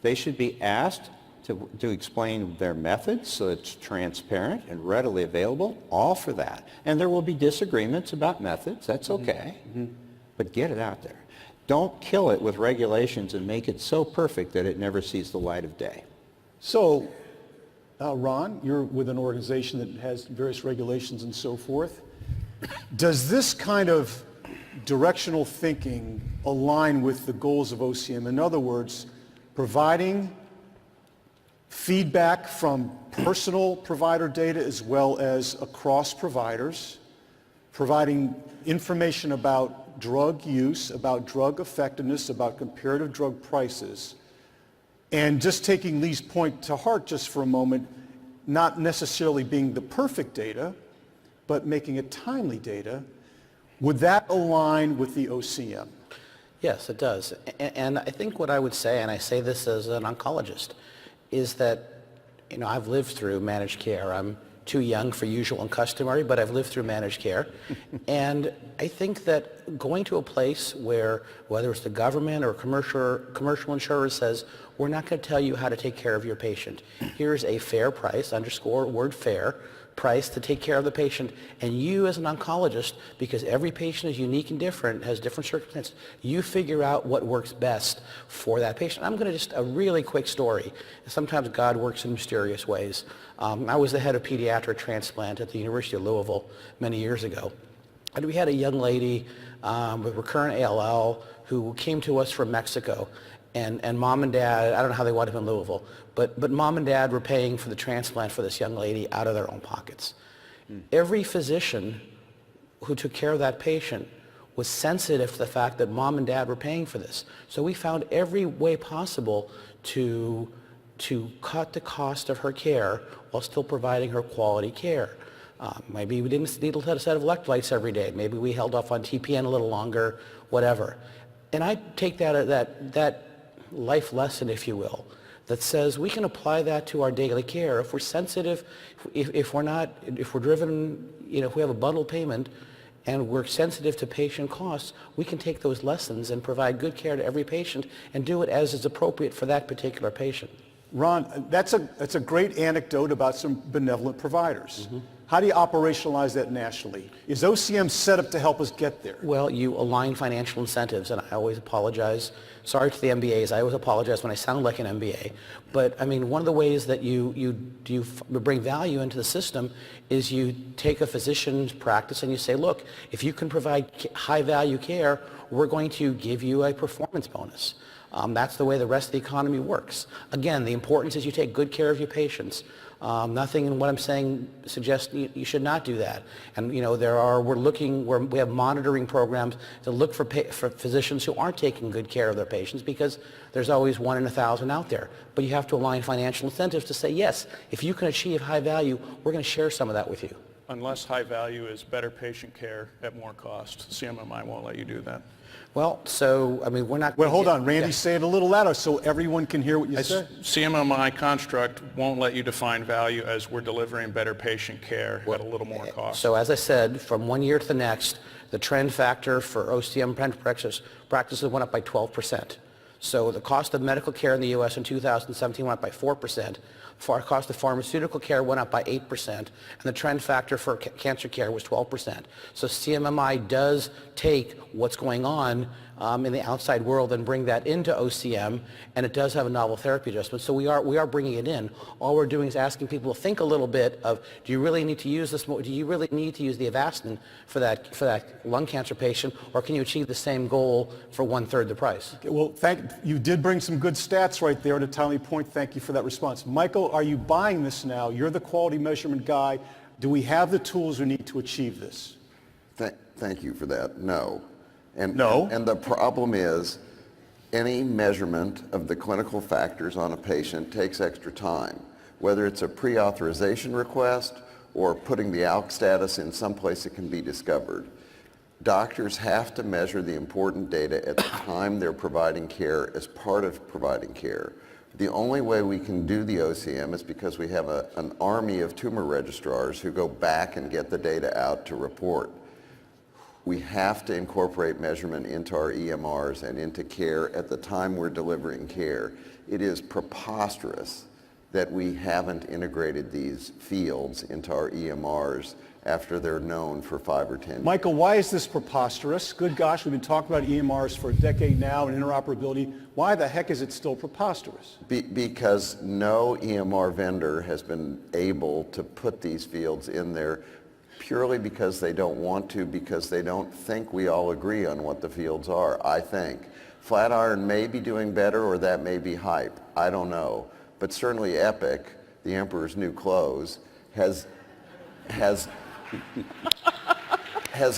They should be asked to explain their methods so it's transparent and readily available, all for that. And there will be disagreements about methods, that's okay, but get it out there. Don't kill it with regulations and make it so perfect that it never sees the light of day. So, Ron, you're with an organization that has various regulations and so forth. Does this kind of directional thinking align with the goals of OCM? In other words, providing feedback from personal provider data as well as across providers, providing information about drug use, about drug effectiveness, about comparative drug prices, and just taking Lee's point to heart just for a moment, not necessarily being the perfect data, but making it timely data, would that align with the OCM? Yes, it does. And I think what I would say, and I say this as an oncologist, is that, you know, I've lived through managed care. I'm too young for usual and customary, but I've lived through managed care. And I think that going to a place where, whether it's the government or commercial insurer says, we're not going to tell you how to take care of your patient. Here's a fair price, underscore word fair, price to take care of the patient, and you as an oncologist, because every patient is unique and different, has different circumstances, you figure out what works best for that patient. I'm going to just, a really quick story. Sometimes God works in mysterious ways. I was the head of pediatric transplant at the University of Louisville many years ago, and we had a young lady with recurrent ALL who came to us from Mexico. And mom and dad, I don't know how they wound up in Louisville, but mom and dad were paying for the transplant for this young lady out of their own pockets. Every physician who took care of that patient was sensitive to the fact that mom and dad were paying for this. So we found every way possible to cut the cost of her care while still providing her quality care. Maybe we didn't need a set of electrolytes every day. Maybe we held off on TPN a little longer, whatever. And I take that life lesson, if you will, that says we can apply that to our daily care. If we're sensitive, if we're driven, you know, if we have a bundled payment and we're sensitive to patient costs, we can take those lessons and provide good care to every patient and do it as is appropriate for that particular patient. Ron, that's a great anecdote about some benevolent providers. How do you operationalize that nationally? Is OCM set up to help us get there? Well, you align financial incentives, and I always apologize. Sorry to the MBAs. I always apologize when I sound like an MBA. But, I mean, one of the ways that you bring value into the system is you take a physician's practice and you say, look, if you can provide high-value care, we're going to give you a performance bonus. That's the way the rest of the economy works. Again, the importance is you take good care of your patients. Nothing in what I'm saying suggests you should not do that. And you know, we have monitoring programs to look for physicians who aren't taking good care of their patients, because there's always 1 in 1,000 out there. But you have to align financial incentives to say, yes, if you can achieve high value, we're going to share some of that with you. Unless high value is better patient care at more cost. CMMI won't let you do that. Well, so, I mean, we're not... Well, hold on, Randy, say it a little louder so everyone can hear what you said. CMMI construct won't let you define value as we're delivering better patient care at a little more cost. So as I said, from one year to the next, the trend factor for OCM practices went up by 12%. So the cost of medical care in the U.S. in 2017 went up by 4%. The cost of pharmaceutical care went up by 8%, and the trend factor for cancer care was 12%. So CMMI does take what's going on in the outside world and bring that into OCM, and it does have a novel therapy adjustment. So we are bringing it in. All we're doing is asking people to think a little bit of, do you really need to use this? Do you really need to use the Avastin for that lung cancer patient, or can you achieve the same goal for 1/3 the price? Okay, well, you did bring some good stats right there at a timely point. Thank you for that response. Michael, are you buying this now? You're the quality measurement guy. Do we have the tools we need to achieve this? Thank you for that. No. No? And the problem is any measurement of the clinical factors on a patient takes extra time, whether it's a pre-authorization request or putting the ALK status in some place it can be discovered. Doctors have to measure the important data at the time they're providing care as part of providing care. The only way we can do the OCM is because we have an army of tumor registrars who go back and get the data out to report. We have to incorporate measurement into our EMRs and into care at the time we're delivering care. It is preposterous that we haven't integrated these fields into our EMRs after they're known for 5 or 10 years. Michael, why is this preposterous? Good gosh, we've been talking about EMRs for a decade now and interoperability. Why the heck is it still preposterous? Because no EMR vendor has been able to put these fields in there purely because they don't want to, because they don't think we all agree on what the fields are, I think. Flatiron may be doing better, or that may be hype. I don't know. But certainly Epic, the emperor's new clothes, has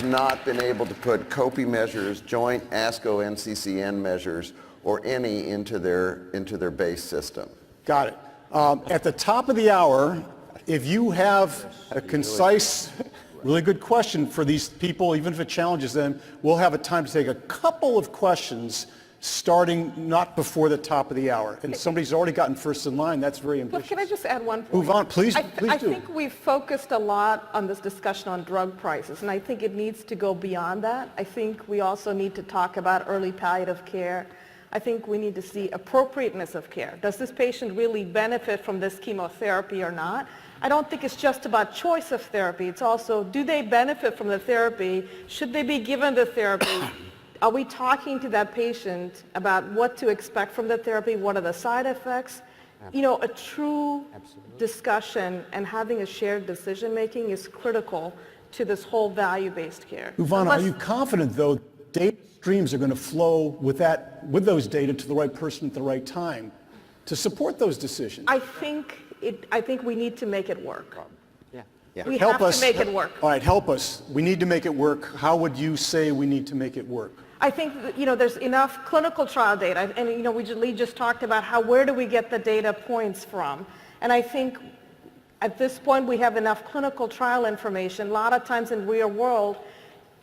not been able to put COPI measures, joint ASCO NCCN measures, or any into their base system. Got it. At the top of the hour, if you have a concise, really good question for these people, even if it challenges them, we'll have a time to take a couple of questions starting not before the top of the hour. And somebody's already gotten first in line. That's very ambitious. Can I just add one point? Bhuvana, please do. I think we've focused a lot on this discussion on drug prices, and I think it needs to go beyond that. I think we also need to talk about early palliative care. I think we need to see appropriateness of care. Does this patient really benefit from this chemotherapy or not? I don't think it's just about choice of therapy. It's also, do they benefit from the therapy? Should they be given the therapy? Are we talking to that patient about what to expect from the therapy? What are the side effects? You know, a true discussion and having a shared decision-making is critical to this whole value-based care. Bhuvana, are you confident, though, data streams are going to flow with those data to the right person at the right time to support those decisions? I think we need to make it work. Yeah. We Help have us. to make it work. All right, help us. We need to make it work. How would you say we need to make it work? I think that, there's enough clinical trial data, and we just talked about where do we get the data points from, and I think at this point we have enough clinical trial information. A lot of times in real world,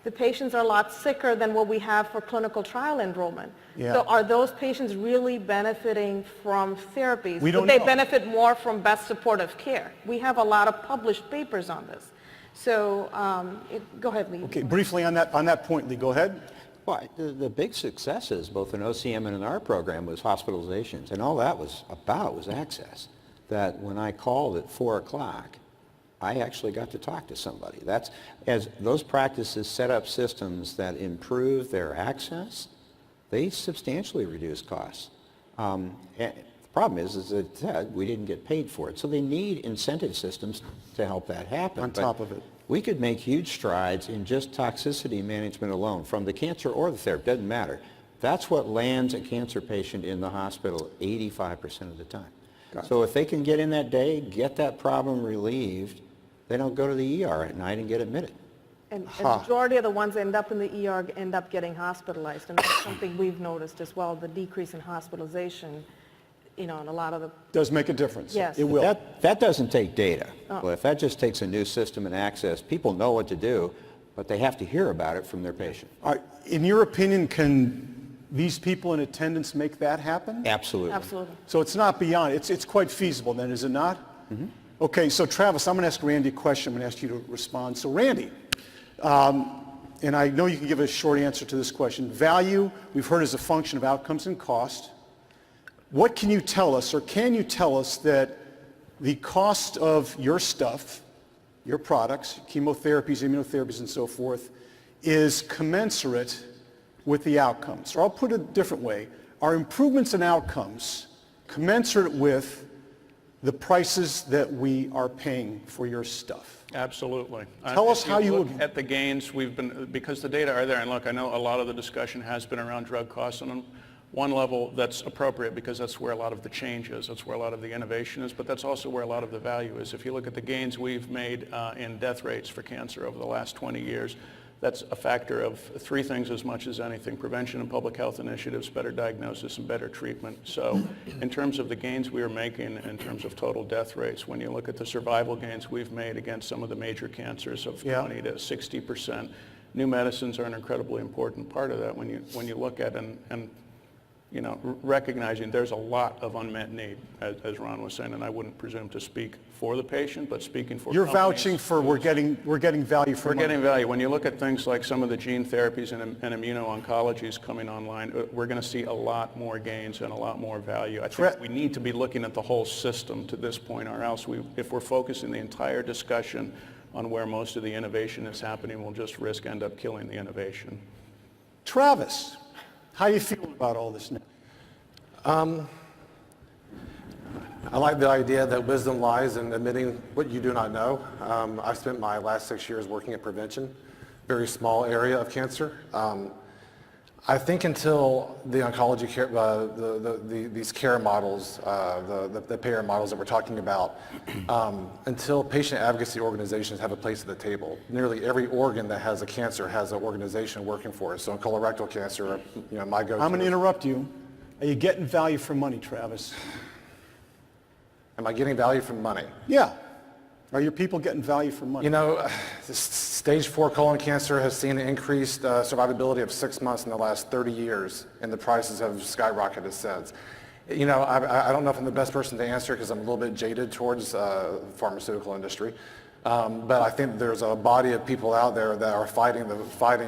the patients are a lot sicker than what we have for clinical trial enrollment. Yeah. So are those patients really benefiting from therapies? We don't Would they know. benefit more from best supportive care? We have a lot of published papers on this. So go ahead, Lee. Okay, briefly on that point, Lee, go ahead. Well, the big successes, both in OCM and in our program, was hospitalizations. And all that was about was access. That when I called at 4 o'clock, I actually got to talk to somebody. That's, as those practices set up systems that improve their access, they substantially reduce costs. And the problem is that we didn't get paid for it. So they need incentive systems to help that happen. On top of it. We could make huge strides in just toxicity management alone, from the cancer or the therapy, doesn't matter. That's what lands a cancer patient in the hospital 85% of the time. So if they can get in that day, get that problem relieved, they don't go to the ER at night and get admitted. And the majority of the ones that end up in the ER end up getting hospitalized, and that's something we've noticed as well, the decrease in hospitalization, and a lot of the... Does make a difference. Yes. It will. That doesn't take data. Well, if that just takes a new system and access, people know what to do, but they have to hear about it from their patient. All right, in your opinion, can these people in attendance make that happen? Absolutely. Absolutely. So it's not beyond, it's quite feasible then, is it not? Mm-hmm. Okay, so Travis, I'm going to ask Randy a question. I'm going to ask you to respond. So Randy, and I know you can give a short answer to this question. Value, we've heard, is a function of outcomes and cost. What can you tell us, or can you tell us that the cost of your stuff, your products, chemotherapies, immunotherapies, and so forth, is commensurate with the outcomes? Or I'll put it a different way. Are improvements in outcomes commensurate with the prices that we are paying for your stuff? Absolutely. Tell us how you look at the gains we've been, because the data are there, and look, I know a lot of the discussion has been around drug costs, and on one level that's appropriate because that's where a lot of the change is, that's where a lot of the innovation is, but that's also where a lot of the value is. If you look at the gains we've made in death rates for cancer over the last 20 years, that's a factor of three things as much as anything: prevention and public health initiatives, better diagnosis, and better treatment. So in terms of the gains we are making in terms of total death rates, when you look at the survival gains we've made against some of the major cancers of 20 to 60%, new medicines are an incredibly important part of that when you look at and you know, recognizing there's a lot of unmet need, as Ron was saying, and I wouldn't presume to speak for the patient, but speaking for You're companies. vouching for we're getting value for money. We're getting value. When you look at things like some of the gene therapies and immuno-oncologies coming online, we're going to see a lot more gains and a lot more value. I think we need to be looking at the whole system to this point, or else if we're focusing the entire discussion on where most of the innovation is happening, we'll just risk end up killing the innovation. Travis, how do you feel about all this now? I like the idea that wisdom lies in admitting what you do not know. I spent my last 6 years working at prevention, very small area of cancer. I think until the oncology care, these care models, the payer models that we're talking about, until patient advocacy organizations have a place at the table. Nearly every organ that has a cancer has an organization working for it. So in colorectal cancer, you know, my go-to. I'm going to interrupt you. Are you getting value for money, Travis? Am I getting value from money? Yeah. Are your people getting value for money? You know, stage 4 colon cancer has seen an increased survivability of 6 months in the last 30 years, and the prices have skyrocketed since. You know, I don't know if I'm the best person to answer because I'm a little bit jaded towards the pharmaceutical industry, but I think there's a body of people out there that are fighting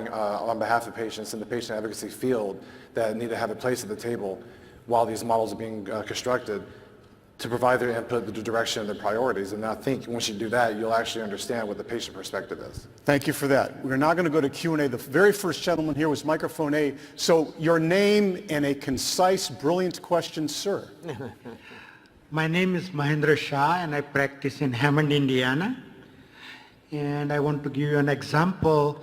on behalf of patients in the patient advocacy field that need to have a place at the table while these models are being constructed, to provide their input, the direction, and the priorities. And I think once you do that, you'll actually understand what the patient perspective is. Thank you for that. We're now going to go to Q&A. The very first gentleman here was microphone A. So your name and a concise, brilliant question, sir. My name is Mahendra Shah, and I practice in Hammond, Indiana. And I want to give you an example.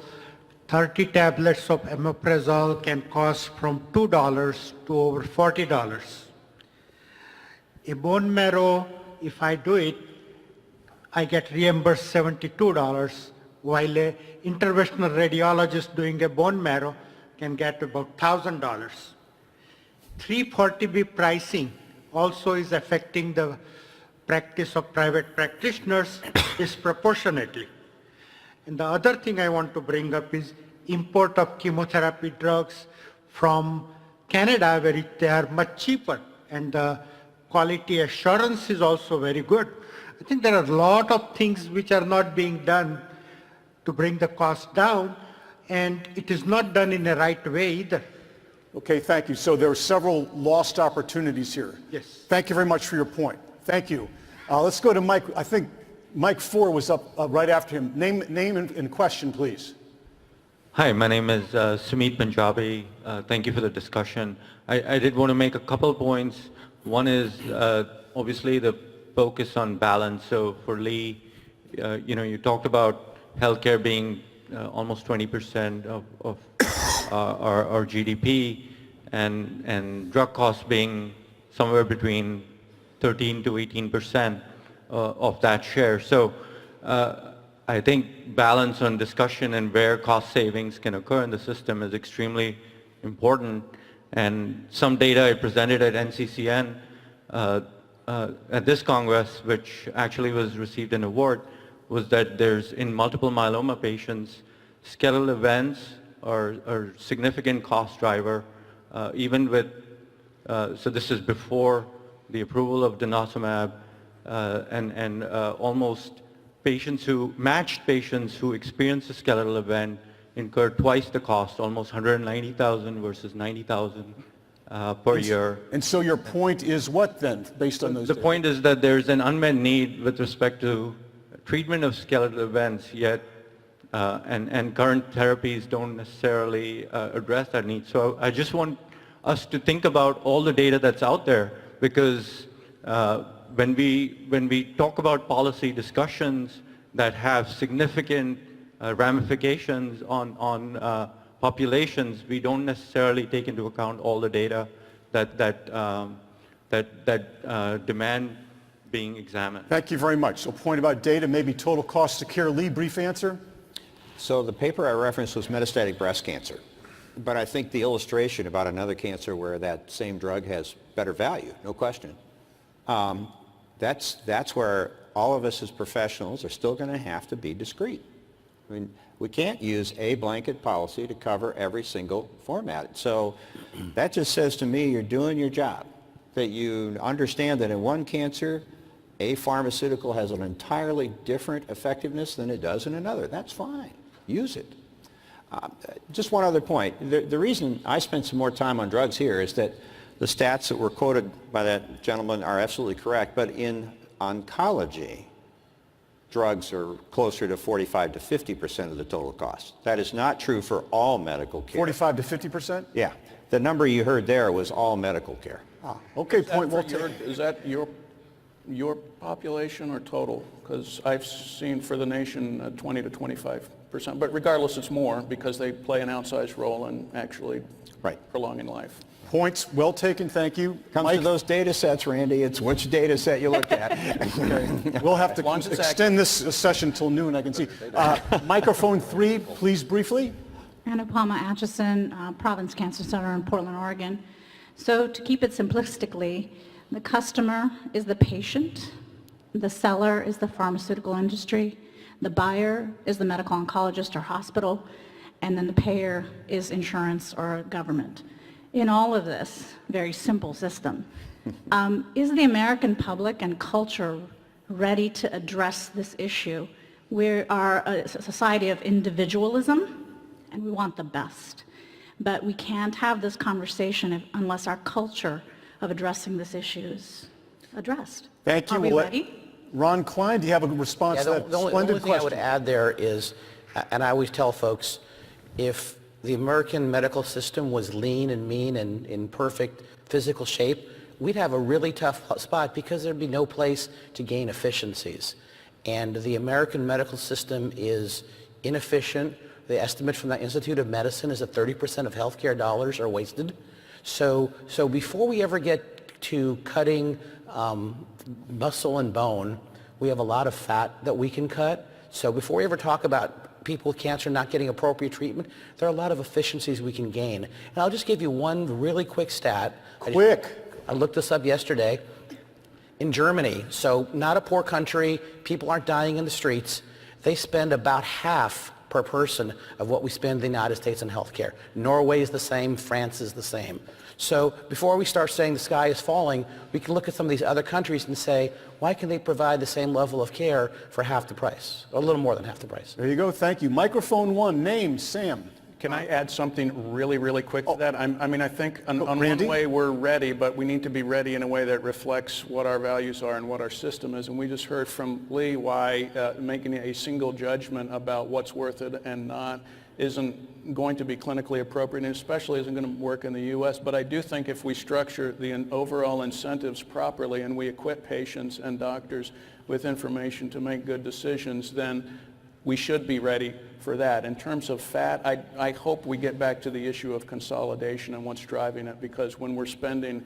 30 tablets of omeprazole can cost from $2 to over $40. A bone marrow, if I do it, I get reimbursed $72, while an interventional radiologist doing a bone marrow can get about $1,000. 340B pricing also is affecting the practice of private practitioners disproportionately. And the other thing I want to bring up is import of chemotherapy drugs from Canada, where they are much cheaper, and the quality assurance is also very good. I think there are a lot of things which are not being done to bring the cost down, and it is not done in the right way either. Okay, thank you. So there are several lost opportunities here. Yes. Thank you very much for your point. Thank you. Let's go to Mike. I think Mike 4 was up right after him. Name and question, please. Hi, my name is Sammy Punjabi. Thank you for the discussion. I did want to make a couple of points. One is obviously the focus on balance. So for Lee, you talked about healthcare being almost 20% of our GDP, and drug costs being somewhere between 13 to 18% of that share. So I think balance on discussion and where cost savings can occur in the system is extremely important. And some data I presented at NCCN at this Congress, which actually received an award, was that there's in multiple myeloma patients, skeletal events are significant cost driver, even with, so this is before the approval of denosumab, almost matched patients who experience a skeletal event incur twice the cost, almost 190,000 versus 90,000 per year. And so your point is what then, based on those The data? point is that there's an unmet need with respect to treatment of skeletal events, yet and current therapies don't necessarily address that need. So I just want us to think about all the data that's out there, because when we talk about policy discussions that have significant ramifications on populations, we don't necessarily take into account all the data that demand being examined. Thank you very much. So point about data, maybe total cost of care. Lee, brief answer? So the paper I referenced was metastatic breast cancer. But I think the illustration about another cancer where that same drug has better value, no question, that's where all of us as professionals are still going to have to be discreet. I mean, we can't use a blanket policy to cover every single format. So that just says to me you're doing your job, that you understand that in one cancer, a pharmaceutical has an entirely different effectiveness than it does in another. That's fine. Use it. Just one other point. The reason I spent some more time on drugs here is that the stats that were quoted by that gentleman are absolutely correct, but in oncology, drugs are closer to 45 to 50% of the total cost. That is not true for all medical care. 45 to 50%? Yeah. The number you heard there was all medical care. Okay, point well taken. Is that your population or total? Because I've seen for the nation 20 to 25%. But regardless, it's more because they play an outsized role in actually prolonging life. Points well taken, thank you. Comes to those data sets, Randy, it's which data set you look at. Okay. We'll have to extend this session till noon, I can see. Microphone 3, please, briefly. Anupama Atchison, Province Cancer Center in Portland, Oregon. So to keep it simplistically, the customer is the patient, the seller is the pharmaceutical industry, the buyer is the medical oncologist or hospital, and then the payer is insurance or government. In all of this very simple system, is the American public and culture ready to address this issue? We are a society of individualism, and we want the best. But we can't have this conversation unless our culture of addressing this issue is addressed. Thank you. Are we ready? Ron Kline, do you have a response to that the only splendid thing I would question? add there is, and I always tell folks, if the American medical system was lean and mean and in perfect physical shape, we'd have a really tough spot because there'd be no place to gain efficiencies. And the American medical system is inefficient. The estimate from the Institute of Medicine is that 30% of healthcare dollars are wasted. So before we ever get to cutting muscle and bone, we have a lot of fat that we can cut. So before we ever talk about people with cancer not getting appropriate treatment, there are a lot of efficiencies we can gain. And I'll just give you one really quick stat. I looked this up yesterday. In Germany, so not a poor country, people aren't dying in the streets, they spend about half per person of what we spend in the United States in healthcare. Norway is the same, France is the same. So before we start saying the sky is falling, we can look at some of these other countries and say, why can they provide the same level of care for half the price, or a little more than half the price? There you go, thank you. Microphone 1, name, Sam. Can I add something really, really quick to that? I think on one way we're ready, but we need to be ready in a way that reflects what our values are and what our system is. And we just heard from Lee why making a single judgment about what's worth it and not isn't going to be clinically appropriate, and especially isn't going to work in the U.S. But I do think if we structure the overall incentives properly and we equip patients and doctors with information to make good decisions, then we should be ready for that. In terms of fat, I hope we get back to the issue of consolidation and what's driving it, because when we're spending,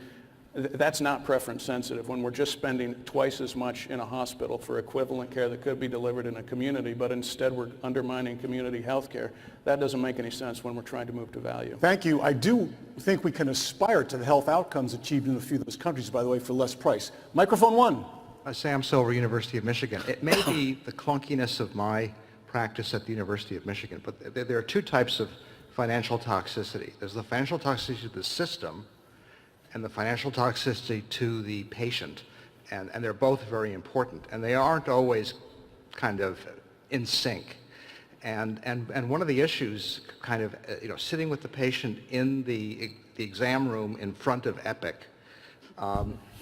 that's not preference sensitive. When we're just spending twice as much in a hospital for equivalent care that could be delivered in a community, but instead we're undermining community health care, that doesn't make any sense when we're trying to move to value. Thank you. I do think we can aspire to the health outcomes achieved in a few of those countries, by the way, for less price. Microphone 1. Sam Silver, University of Michigan. It may be the clunkiness of my practice at the University of Michigan, but there are two types of financial toxicity. There's the financial toxicity to the system and the financial toxicity to the patient, and they're both very important, and they aren't always kind of in sync. And one of the issues kind of, sitting with the patient in the exam room in front of Epic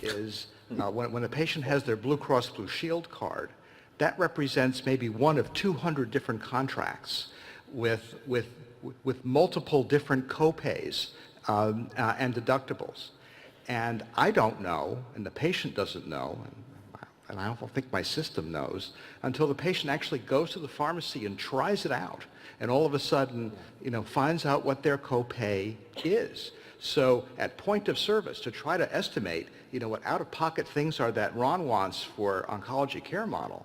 is when a patient has their Blue Cross Blue Shield card, that represents maybe one of 200 different contracts with multiple different copays and deductibles. And I don't know, and the patient doesn't know, and I don't think my system knows, until the patient actually goes to the pharmacy and tries it out, and all of a sudden, finds out what their copay is. So at point of service, to try to estimate, what out-of-pocket things are that Ron wants for oncology care model,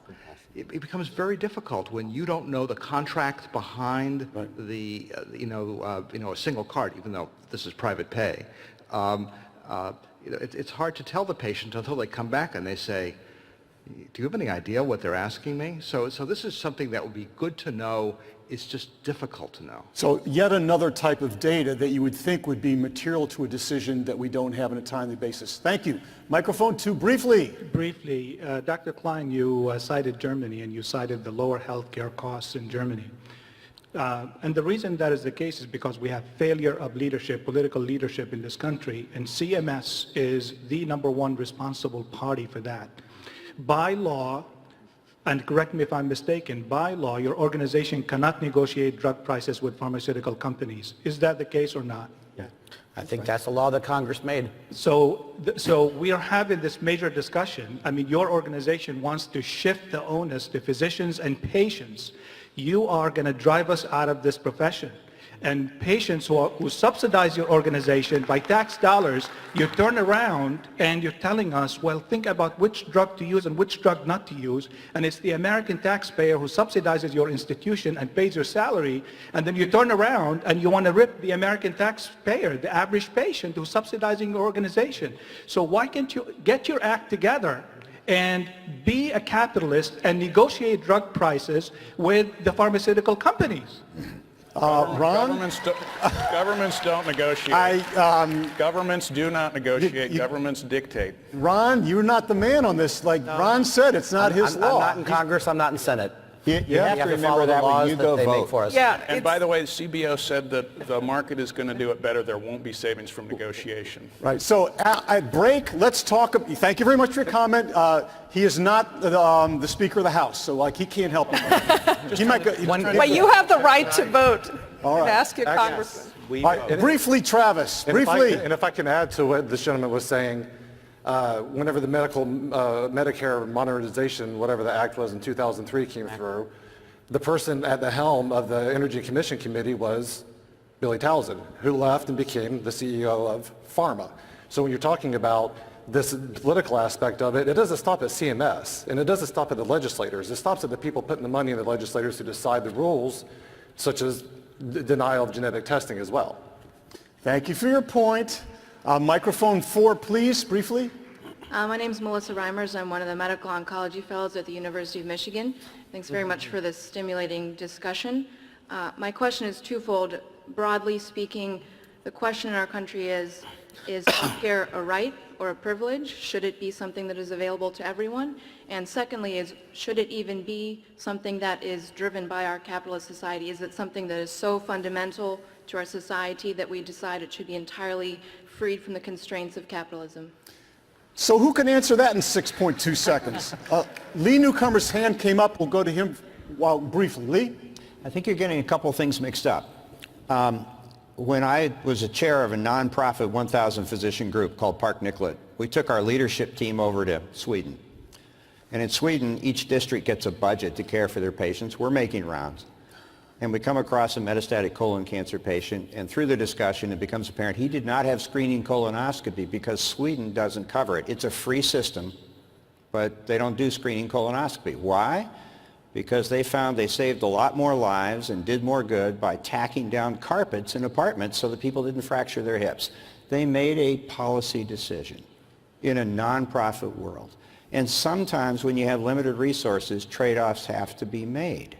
it becomes very difficult when you don't know the contract behind the, a single card, even though this is private pay. It's hard to tell the patient until they come back and they say, do you have any idea what they're asking me? So this is something that would be good to know. It's just difficult to know. So yet another type of data that you would think would be material to a decision that we don't have on a timely basis. Thank you. Microphone 2, briefly. Briefly, Dr. Kline, you cited Germany and you cited the lower healthcare costs in Germany. And the reason that is the case is because we have failure of leadership, political leadership in this country, and CMS is the #1 responsible party for that. By law, and correct me if I'm mistaken, by law, your organization cannot negotiate drug prices with pharmaceutical companies. Is that the case or not? Yeah. I think that's the law that Congress made. So we are having this major discussion. I mean, your organization wants to shift the onus to physicians and patients. You are going to drive us out of this profession. And patients who subsidize your organization by tax dollars, you turn around and you're telling us, well, think about which drug to use and which drug not to use. And it's the American taxpayer who subsidizes your institution and pays your salary. And then you turn around and you want to rip the American taxpayer, the average patient who's subsidizing your organization. So why can't you get your act together and be a capitalist and negotiate drug prices with the pharmaceutical companies? Ron? Governments don't negotiate. Governments do not negotiate. Governments dictate. Ron, you're not the man on this. Like Ron said, it's not his law. I'm not in Congress, I'm not in Senate. You have to remember that when you go vote. For us. Yeah, And by the way, the CBO said that the market is going to do it better. There won't be savings from negotiation. Right. So at break, let's talk. Thank you very much for your comment. He is not the Speaker of the House, so he can't help him. He might go, but you have the right to vote. All right. And ask your congressman. All right, briefly, Travis. Briefly. And if I can add to what this gentleman was saying, whenever the Medicare modernization, whatever the act was in 2003 came through, the person at the helm of the Energy Commission Committee was Billy Townsend, who left and became the CEO of PhRMA. So when you're talking about this political aspect of it, it doesn't stop at CMS, and it doesn't stop at the legislators. It stops at the people putting the money in the legislators to decide the rules, such as denial of genetic testing as well. Thank you for your point. Microphone 4, please, briefly. My name is Melissa Reimers. I'm one of the medical oncology fellows at the University of Michigan. Thanks very much for this stimulating discussion. My question is twofold. Broadly speaking, the question in our country is healthcare a right or a privilege? Should it be something that is available to everyone? And secondly, should it even be something that is driven by our capitalist society? Is it something that is so fundamental to our society that we decide it should be entirely freed from the constraints of capitalism? So who can answer that in 6.2 seconds? Lee Newcomer's hand came up. We'll go to him briefly. Lee? I think you're getting a couple of things mixed up. When I was a chair of a nonprofit 1,000 physician group called Park Nicollet, we took our leadership team over to Sweden. And in Sweden, each district gets a budget to care for their patients. We're making rounds. And we come across a metastatic colon cancer patient, and through the discussion, it becomes apparent he did not have screening colonoscopy because Sweden doesn't cover it. It's a free system, but they don't do screening colonoscopy. Why? Because they found they saved a lot more lives and did more good by tacking down carpets in apartments so that people didn't fracture their hips. They made a policy decision in a nonprofit world. And sometimes when you have limited resources, trade-offs have to be made.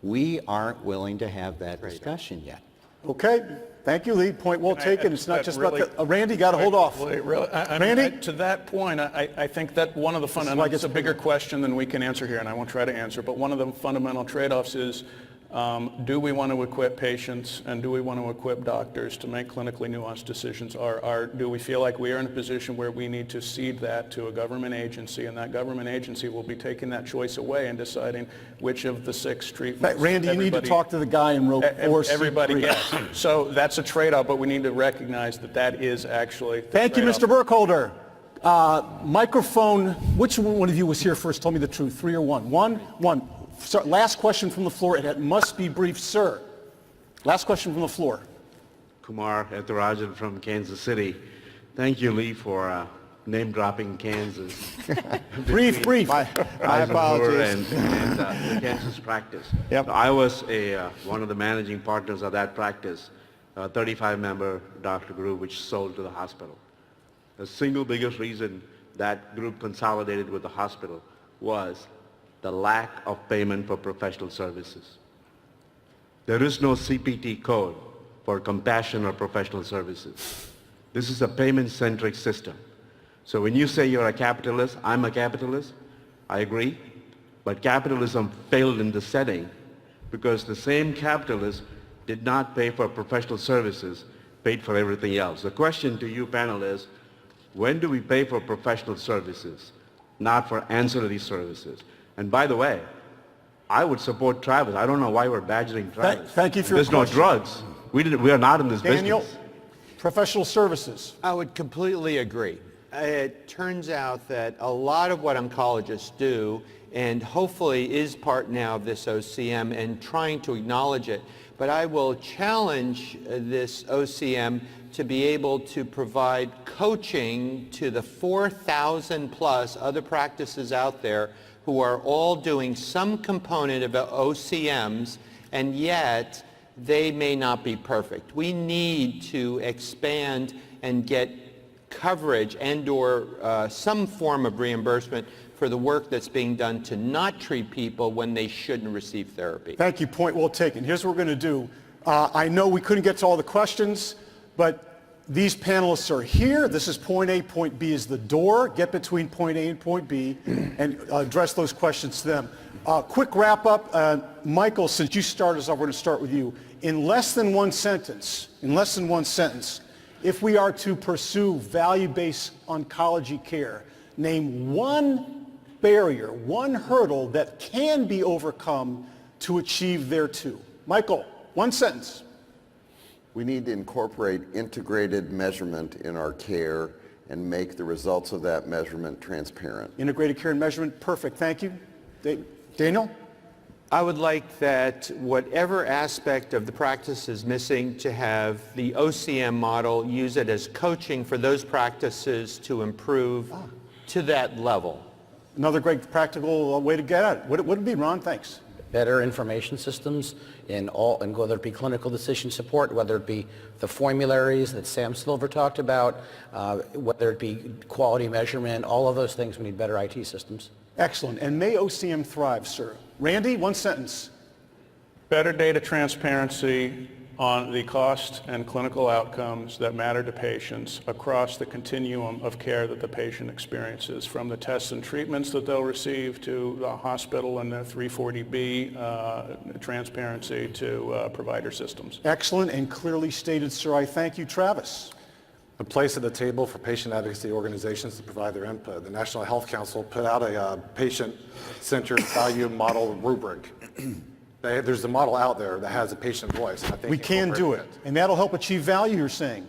We aren't willing to have that discussion yet. Okay. Thank you, Lee. Point well taken. It's not just really, about the... Randy, got to hold off. Randy? To that point, I think that one of the fundamental... It's a bigger question than we can answer here, and I won't try to answer, but one of the fundamental trade-offs is Do we want to equip patients and do we want to equip doctors to make clinically nuanced decisions? Or do we feel like we are in a position where we need to cede that to a government agency, and that government agency will be taking that choice away and deciding which of the 6 treatments Randy, you need to talk to the guy in row 4. everybody gets. So that's a trade-off, but we need to recognize that that is actually the Thank you, trade-off. Mr. Burkholder. Microphone, which one of you was here first? Tell me the truth, 3 or 1? 1. So, last question from the floor. It must be brief, sir. Last question from the floor. Kumar Ethirajan from Kansas City. Thank you, Lee, for name-dropping Kansas. Brief. My apologies. And the Kansas practice. Yep. So I was one of the managing partners of that practice, a 35-member doctor group which sold to the hospital. The single biggest reason that group consolidated with the hospital was the lack of payment for professional services. There is no CPT code for compassion or professional services. This is a payment-centric system. So when you say you're a capitalist, I'm a capitalist, I agree, but capitalism failed in this setting because the same capitalist did not pay for professional services, paid for everything else. The question to you panel is, when do we pay for professional services, not for ancillary services? And by the way, I would support Travis. I don't know why we're badgering Travis. Thank you for your There's no question. drugs. We are not in this Daniel, business. professional services. I would completely agree. It turns out that a lot of what oncologists do, and hopefully is part now of this OCM and trying to acknowledge it, but I will challenge this OCM to be able to provide coaching to the 4,000 plus other practices out there who are all doing some component of OCMs, and yet they may not be perfect. We need to expand and get coverage and or some form of reimbursement for the work that's being done to not treat people when they shouldn't receive therapy. Thank you. Point well taken. Here's what we're going to do. I know we couldn't get to all the questions, but these panelists are here. This is point A. Point B is the door. Get between point A and point B and address those questions to them. Quick wrap up. Michael, since you started us off, we're going to start with you. In less than one sentence, if we are to pursue value-based oncology care, name one barrier, one hurdle that can be overcome to achieve thereto. Michael, one sentence. We need to incorporate integrated measurement in our care and make the results of that measurement transparent. Integrated care and measurement, perfect. Thank you. Daniel? I would like that whatever aspect of the practice is missing, to have the OCM model use it as coaching for those practices to improve to that level. Another great practical way to get at it. What would it be, Ron? Thanks. Better information systems in all, and whether it be clinical decision support, whether it be the formularies that Sam Silver talked about, whether it be quality measurement, all of those things, we need better IT systems. Excellent. And may OCM thrive, sir. Randy, one sentence. Better data transparency on the cost and clinical outcomes that matter to patients across the continuum of care that the patient experiences, from the tests and treatments that they'll receive to the hospital and the 340B transparency to provider systems. Excellent and clearly stated, sir. I thank you. Travis. A place at the table for patient advocacy organizations to provide their input. The National Health Council put out a patient-centered value model rubric. There's a model out there that has a patient voice. And I think We can do it. And that'll help achieve value, you're saying?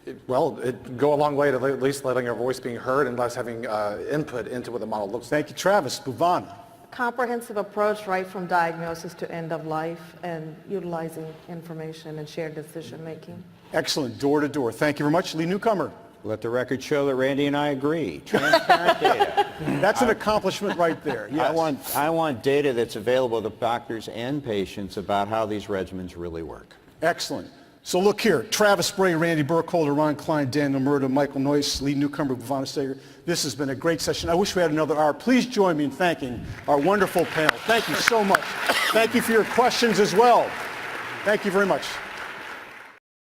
It go a long way to at least letting our voice being heard and less having input into what the model looks like. Thank you, Travis. Bhuvana. Comprehensive approach right from diagnosis to end of life, and utilizing information and shared decision making. Excellent. Door to door. Thank you very much. Lee Newcomer. Let the record show that Randy and I agree. Transparent data. That's an accomplishment right there. Yes. I want data that's available to doctors and patients about how these regimens really work. Excellent. So look here, Travis Bray, Randy Burkholder, Ron Kline, Daniel Mirda, Michael Neuss, Lee Newcomer, Bhuvana Sagar. This has been a great session. I wish we had another hour. Please join me in thanking our wonderful panel. Thank you so much. Thank you for your questions as well. Thank you very much.